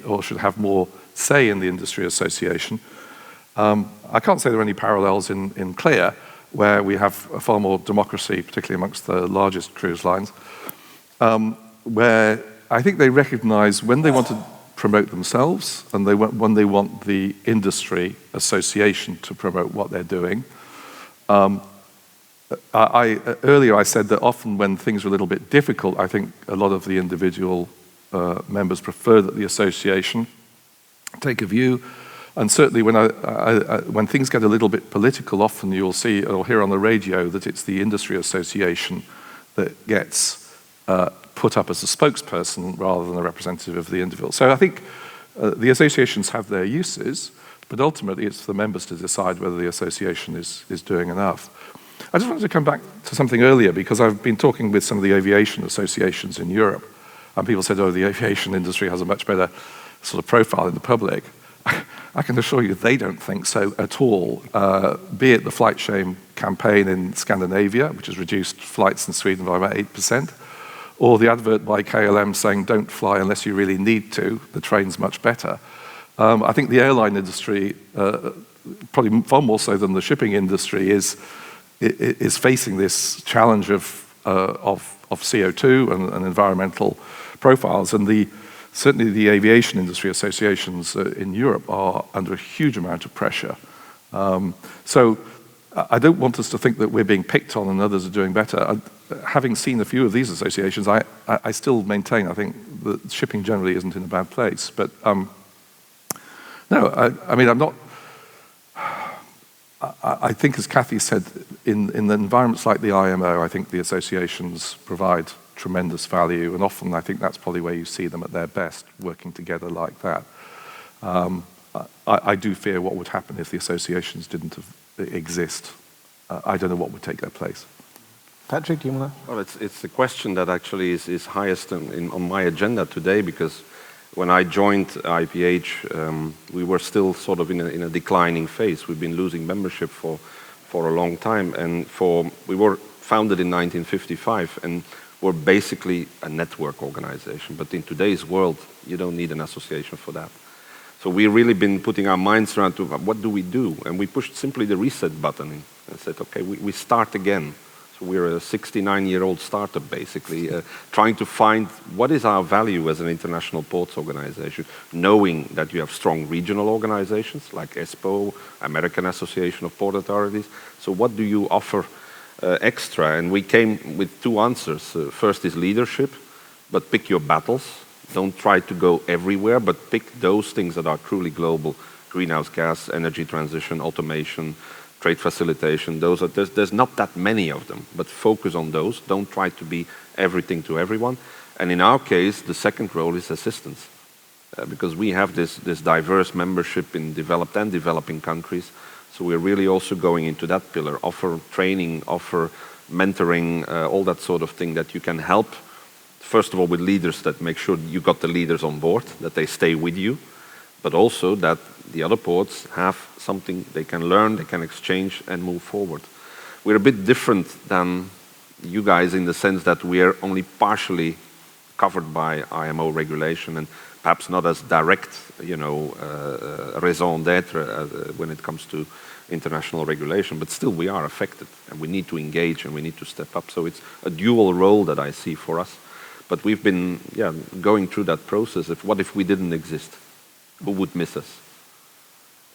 or should have more say in the industry association. I can't say there are any parallels in CLIA, where we have a far more democracy, particularly amongst the largest cruise lines, where I think they recognize when they want to promote themselves and when they want the industry association to promote what they're doing. Earlier I said that often when things are a little bit difficult, I think a lot of the individual members prefer that the association take a view. And certainly when things get a little bit political, often you'll see or hear on the radio that it's the industry association that gets put up as a spokesperson rather than a representative of the individual. So I think the associations have their uses, but ultimately it's for the members to decide whether the association is doing enough. I just wanted to come back to something earlier, because I've been talking with some of the aviation associations in Europe, and people said, oh, the aviation industry has a much better sort of profile in the public. I can assure you they don't think so at all, be it the flight shame campaign in Scandinavia, which has reduced flights in Sweden by about 8%, or the advert by KLM saying don't fly unless you really need to, the train's much better. I think the airline industry, probably far more so than the shipping industry, is facing this challenge of of CO2 and environmental profiles. And certainly the aviation industry associations in Europe are under a huge amount of pressure. So I don't want us to think that we're being picked on and others are doing better. Having seen a few of these associations, I still maintain, I think, that shipping generally isn't in a bad place. But no, I mean, I'm not... I think, as Kathy said, in the environments like the IMO, I think the associations provide tremendous value, and often I think that's probably where you see them at their best, working together like that. I do fear what would happen if the associations didn't exist. I don't know what would take their place. Patrick, do you want to? Well, it's the question that actually is highest on my agenda today, because when I joined IAPH, we were still sort of in a declining phase. We've been losing membership for a long time, and we were founded in 1955, and we're basically a network organization. But in today's world, you don't need an association for that. So we've really been putting our minds around to what do we do? And we pushed simply the reset button and said, okay, we start again. So we're a 69-year-old startup, basically, trying to find what is our value as an international ports organization, knowing that you have strong regional organizations like ESPO, American Association of Port Authorities. So what do you offer extra? And we came with two answers. First is leadership, but pick your battles. Don't try to go everywhere, but pick those things that are truly global: greenhouse gas, energy transition, automation, trade facilitation. There's not that many of them, but focus on those. Don't try to be everything to everyone. And in our case, the second role is assistance, because we have this diverse membership in developed and developing countries. So we're really also going into that pillar, offer training, offer mentoring, all that sort of thing that you can help. First of all, with leaders, that make sure you got the leaders on board, that they stay with you, but also that the other ports have something they can learn, they can exchange and move forward. We're a bit different than you guys in the sense that we are only partially covered by IMO regulation and perhaps not as direct, raison d'etre when it comes to international regulation, but still we are affected and we need to engage and we need to step up. So it's a dual role that I see for us. But we've been going through that process. What if we didn't exist? Who would miss us?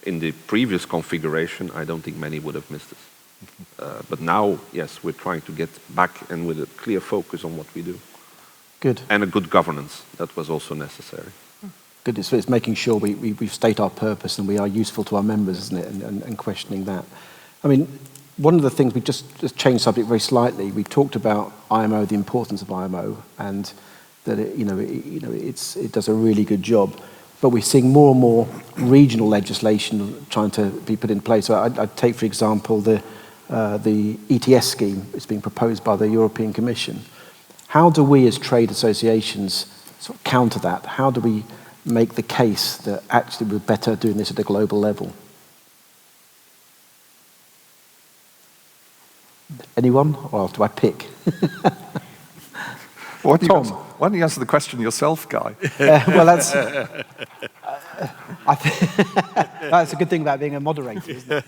In the previous configuration, I don't think many would have missed us. But now, yes, we're trying to get back and with a clear focus on what we do. Good. And a good governance. That was also necessary. Good. It's making sure we state our purpose and we are useful to our members, isn't it? And questioning that. I mean, one of the things, we just changed subject very slightly. We talked about IMO, the importance of IMO, and that it does a really good job. But we're seeing more and more regional legislation trying to be put in place. So I'd take, for example, the ETS scheme is being proposed by the European Commission. How do we as trade associations sort of counter that? How do we make the case that actually we're better doing this at a global level? Anyone? Or do I pick? Why Tom. Why don't you answer the question yourself, Guy? Well, that's that's a good thing about being a moderator, isn't it?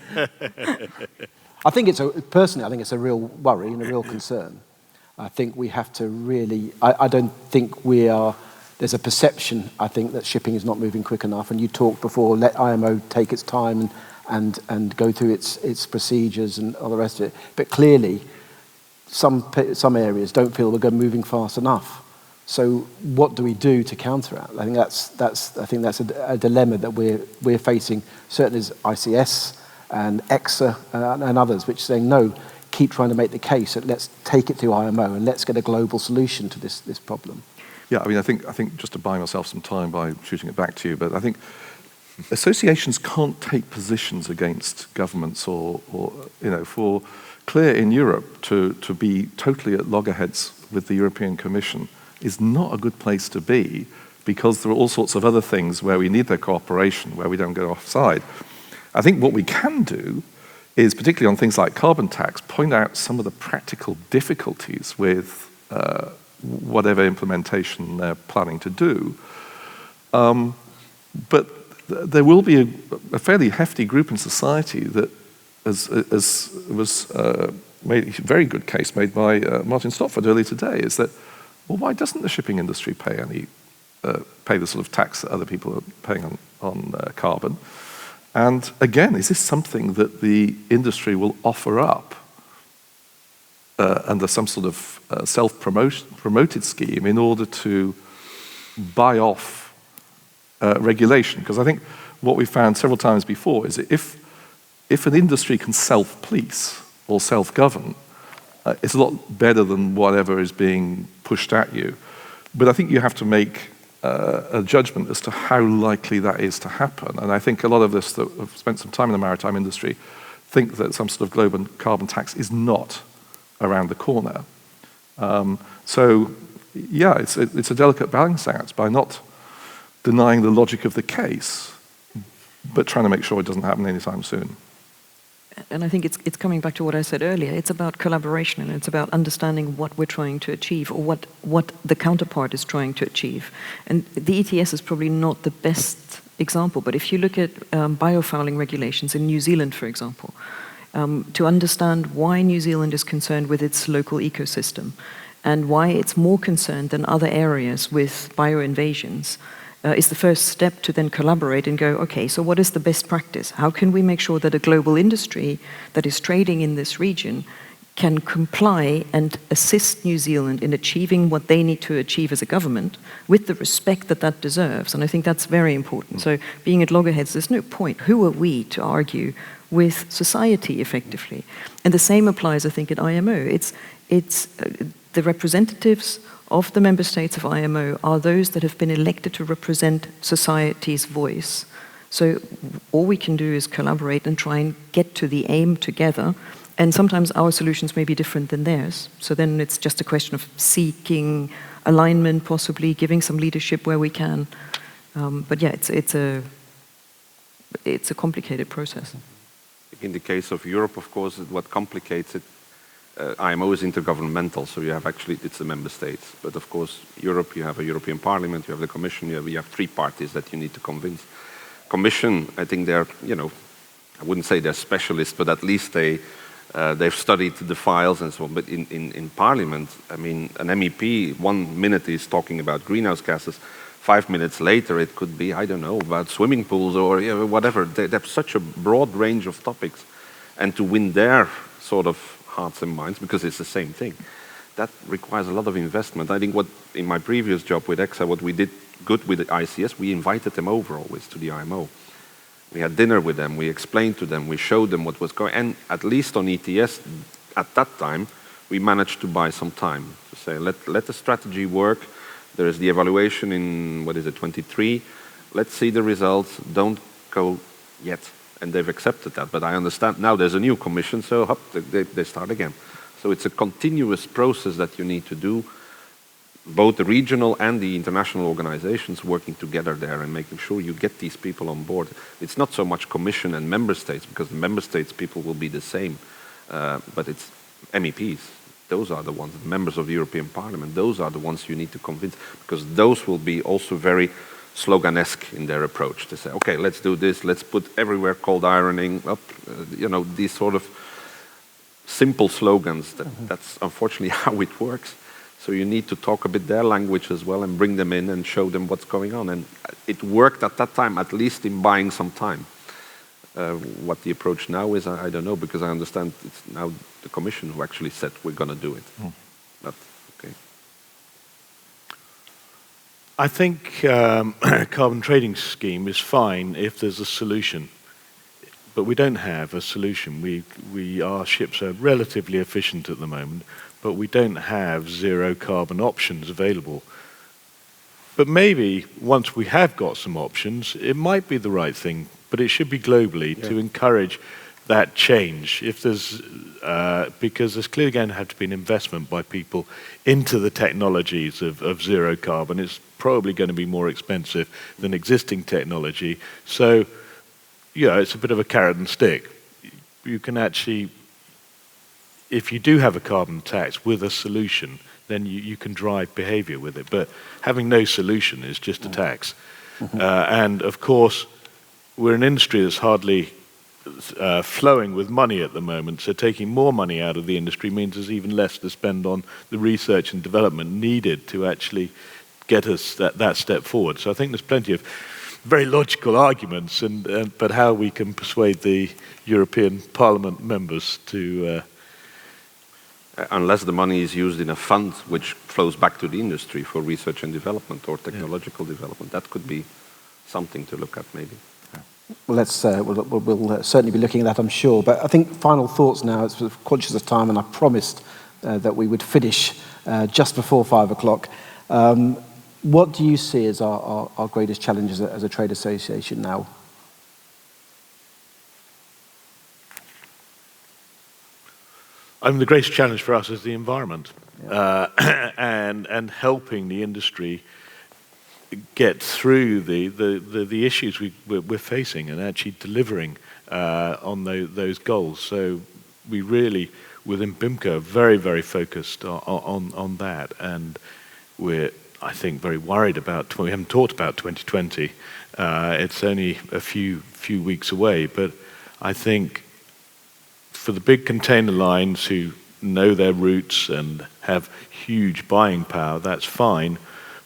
Personally, I think it's a real worry and a real concern. I think we have to really, I don't think there's a perception, I think, that shipping is not moving quick enough. And you talked before, let IMO take its time and go through its procedures and all the rest of it. But clearly, some areas don't feel we're moving fast enough. So what do we do to counter that? I think that's a dilemma that we're facing, certainly as ICS and EXA and others, which are saying, no, keep trying to make the case that let's take it to IMO and let's get a global solution to this problem. Yeah, I mean, I think just to buy myself some time by shooting it back to you, but I think associations can't take positions against governments or for CLIA in Europe to be totally at loggerheads with the European Commission is not a good place to be, because there are all sorts of other things where we need their cooperation, where we don't go offside. I think what we can do is, particularly on things like carbon tax, point out some of the practical difficulties with whatever implementation they're planning to do. But there will be a fairly hefty group in society that, as was a very good case made by Martin Stopford earlier today, is that, well, why doesn't the shipping industry pay the sort of tax that other people are paying on carbon? And again, is this something that the industry will offer up under some sort of self-promoted scheme in order to buy off regulation? Because I think what we found several times before is that if an industry can self-police or self-govern, it's a lot better than whatever is being pushed at you. But I think you have to make a judgment as to how likely that is to happen. And I think a lot of us that have spent some time in the maritime industry think that some sort of global carbon tax is not around the corner. So, yeah, it's a delicate balancing act by not denying the logic of the case, but trying to make sure it doesn't happen anytime soon. And I think it's coming back to what I said earlier. It's about collaboration, and it's about understanding what we're trying to achieve, or what the counterpart is trying to achieve. And the ETS is probably not the best example, but if you look at biofouling regulations in New Zealand, for example, to understand why New Zealand is concerned with its local ecosystem and why it's more concerned than other areas with bioinvasions, is the first step to then collaborate and go, okay, so what is the best practice? How can we make sure that a global industry that is trading in this region can comply and assist New Zealand in achieving what they need to achieve as a government with the respect that that deserves? And I think that's very important. So being at loggerheads, there's no point. Who are we to argue with society effectively? And the same applies, I think, at IMO. It's the representatives of the member states of IMO are those that have been elected to represent society's voice. So all we can do is collaborate and try and get to the aim together. And sometimes our solutions may be different than theirs. So then it's just a question of seeking alignment, possibly giving some leadership where we can. But yeah, it's a complicated process. In the case of Europe, of course, what complicates it, IMO is intergovernmental, so you have actually, it's the member states. But of course, Europe, you have a European Parliament, you have the Commission, you have three parties that you need to convince. Commission, I think they're, I wouldn't say they're specialists, but at least they've studied the files and so on. But in Parliament, I mean, an MEP, 1 minute is talking about greenhouse gases, 5 minutes later it could be, I don't know, about swimming pools or whatever. They have such a broad range of topics. And to win their sort of hearts and minds, because it's the same thing, that requires a lot of investment. I think what, in my previous job with EXA, what we did good with the ICS, we invited them over always to the IMO. We had dinner with them, we explained to them, we showed them what was going on. And at least on ETS, at that time, we managed to buy some time to say, let the strategy work. There is the evaluation in, 23. Let's see the results, don't go yet. And they've accepted that. But I understand now there's a new commission, so hop, they start again. So it's a continuous process that you need to do, both the regional and the international organizations working together there and making sure you get these people on board. It's not so much commission and member states, because the member states people will be the same, but it's MEPs. Those are the ones, members of the European Parliament, those are the ones you need to convince, because those will be also very sloganesque in their approach to say, okay, let's do this, let's put everywhere cold ironing up, these sort of simple slogans. That's unfortunately how it works. So you need to talk a bit their language as well and bring them in and show them what's going on. And it worked at that time, at least in buying some time. What the approach now is, I don't know, because I understand it's now the Commission who actually said we're going to do it. But, okay. I think carbon trading scheme is fine if there's a solution, but we don't have a solution. Our ships are relatively efficient at the moment, but we don't have zero carbon options available. But maybe once we have got some options, it might be the right thing, but it should be globally to encourage that change. If there's, because there's clearly going to have to be an investment by people into the technologies of zero carbon. It's probably going to be more expensive than existing technology. So, it's a bit of a carrot and stick. You can actually, if you do have a carbon tax with a solution, then you can drive behavior with it. But having no solution is just a tax. And of course, we're an industry that's hardly flowing with money at the moment, so taking more money out of the industry means there's even less to spend on the research and development needed to actually get us that step forward. So I think there's plenty of very logical arguments, but how we can persuade the European Parliament members to... unless the money is used in a fund which flows back to the industry for research and development or technological development, that could be something to look at maybe. Well, we'll certainly be looking at that, I'm sure. But I think final thoughts now, it's conscious of time, and I promised that we would finish just before 5 o'clock. What do you see as our greatest challenges as a trade association now? The greatest challenge for us is the environment, and helping the industry get through the issues we're facing and actually delivering on those goals. So we really, within BIMCO, are very, very focused on that, and we're, I think, very worried about. We haven't talked about 2020. It's only a few weeks away, but I think for the big container lines who know their routes and have huge buying power, that's fine.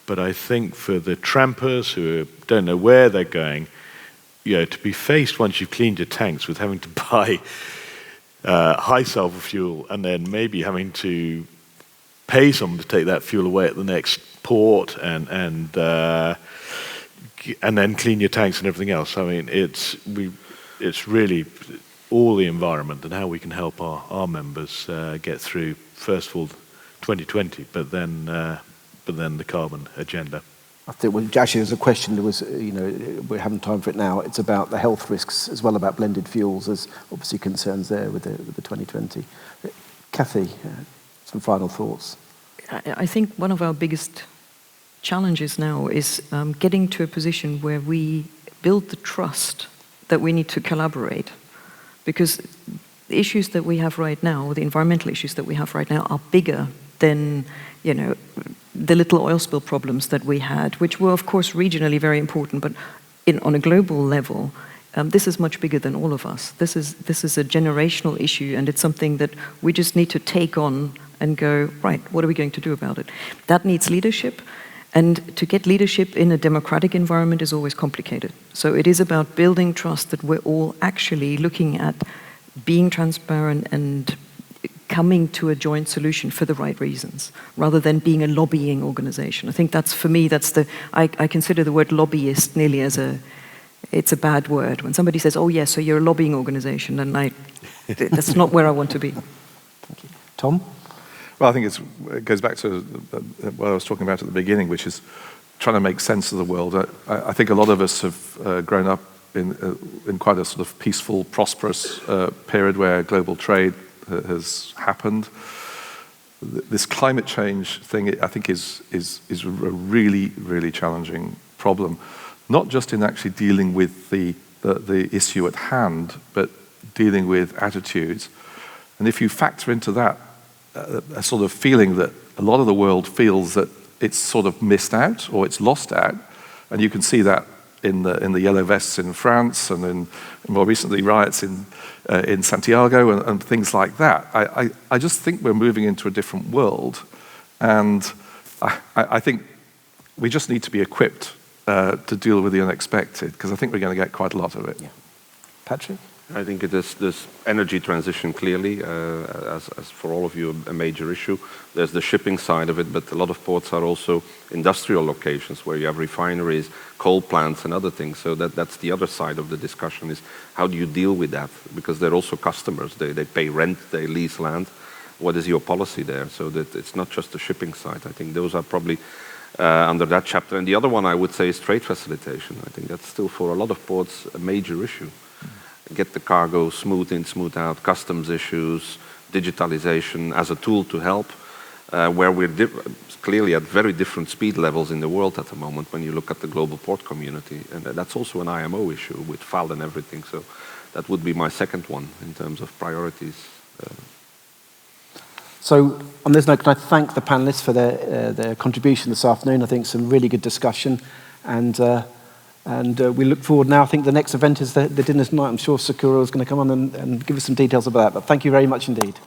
But I think for the trampers who don't know where they're going, to be faced once you've cleaned your tanks with having to buy high sulfur fuel and then maybe having to pay someone to take that fuel away at the next port and then clean your tanks and everything else. I mean, it's really all the environment and how we can help our members get through, first of all, 2020, but then the carbon agenda. I think, well, actually, there's a question. There was, we haven't time for it now. It's about the health risks as well, about blended fuels. There's obviously concerns there with the 2020. Kathy, some final thoughts. I think one of our biggest challenges now is getting to a position where we build the trust that we need to collaborate, because the issues that we have right now, the environmental issues that we have right now, are bigger than the little oil spill problems that we had, which were of course regionally very important, but on a global level, this is much bigger than all of us. This is a generational issue, and it's something that we just need to take on and go, right, what are we going to do about it? That needs leadership, and to get leadership in a democratic environment is always complicated. So it is about building trust that we're all actually looking at being transparent and coming to a joint solution for the right reasons, rather than being a lobbying organization. I think that's, for me, I consider the word lobbyist nearly as it's a bad word. When somebody says, oh yes, so you're a lobbying organization, and that's not where I want to be. Thank you. Tom? Well, I think it goes back to what I was talking about at the beginning, which is trying to make sense of the world. I think a lot of us have grown up in quite a sort of peaceful, prosperous period where global trade has happened. This climate change thing, I think, is a really, really challenging problem, not just in actually dealing with the issue at hand, but dealing with attitudes. And if you factor into that a sort of feeling that a lot of the world feels that it's sort of missed out or it's lost out, and you can see that in the yellow vests in France, and in more recently riots in Santiago and things like that. I just think we're moving into a different world, and I think we just need to be equipped to deal with the unexpected, because I think we're going to get quite a lot of it. Yeah. Patrick? I think it is this energy transition clearly, as for all of you, a major issue. There's the shipping side of it, but a lot of ports are also industrial locations where you have refineries, coal plants and other things. So that's the other side of the discussion, is how do you deal with that? Because they're also customers. They pay rent, they lease land. What is your policy there? So that it's not just the shipping side. I think those are probably under that chapter. And the other one I would say is trade facilitation. I think that's still for a lot of ports a major issue. Get the cargo smooth in, smooth out, customs issues, digitalization as a tool to help, where we're clearly at very different speed levels in the world at the moment when you look at the global port community. And that's also an IMO issue with FAL and everything. So that would be my second one in terms of priorities. So on this note, can I thank the panelists for their contribution this afternoon? I think some really good discussion, and And we look forward now. I think the next event is the dinner tonight. I'm sure Sakura is going to come on and give us some details about that. But thank you very much indeed.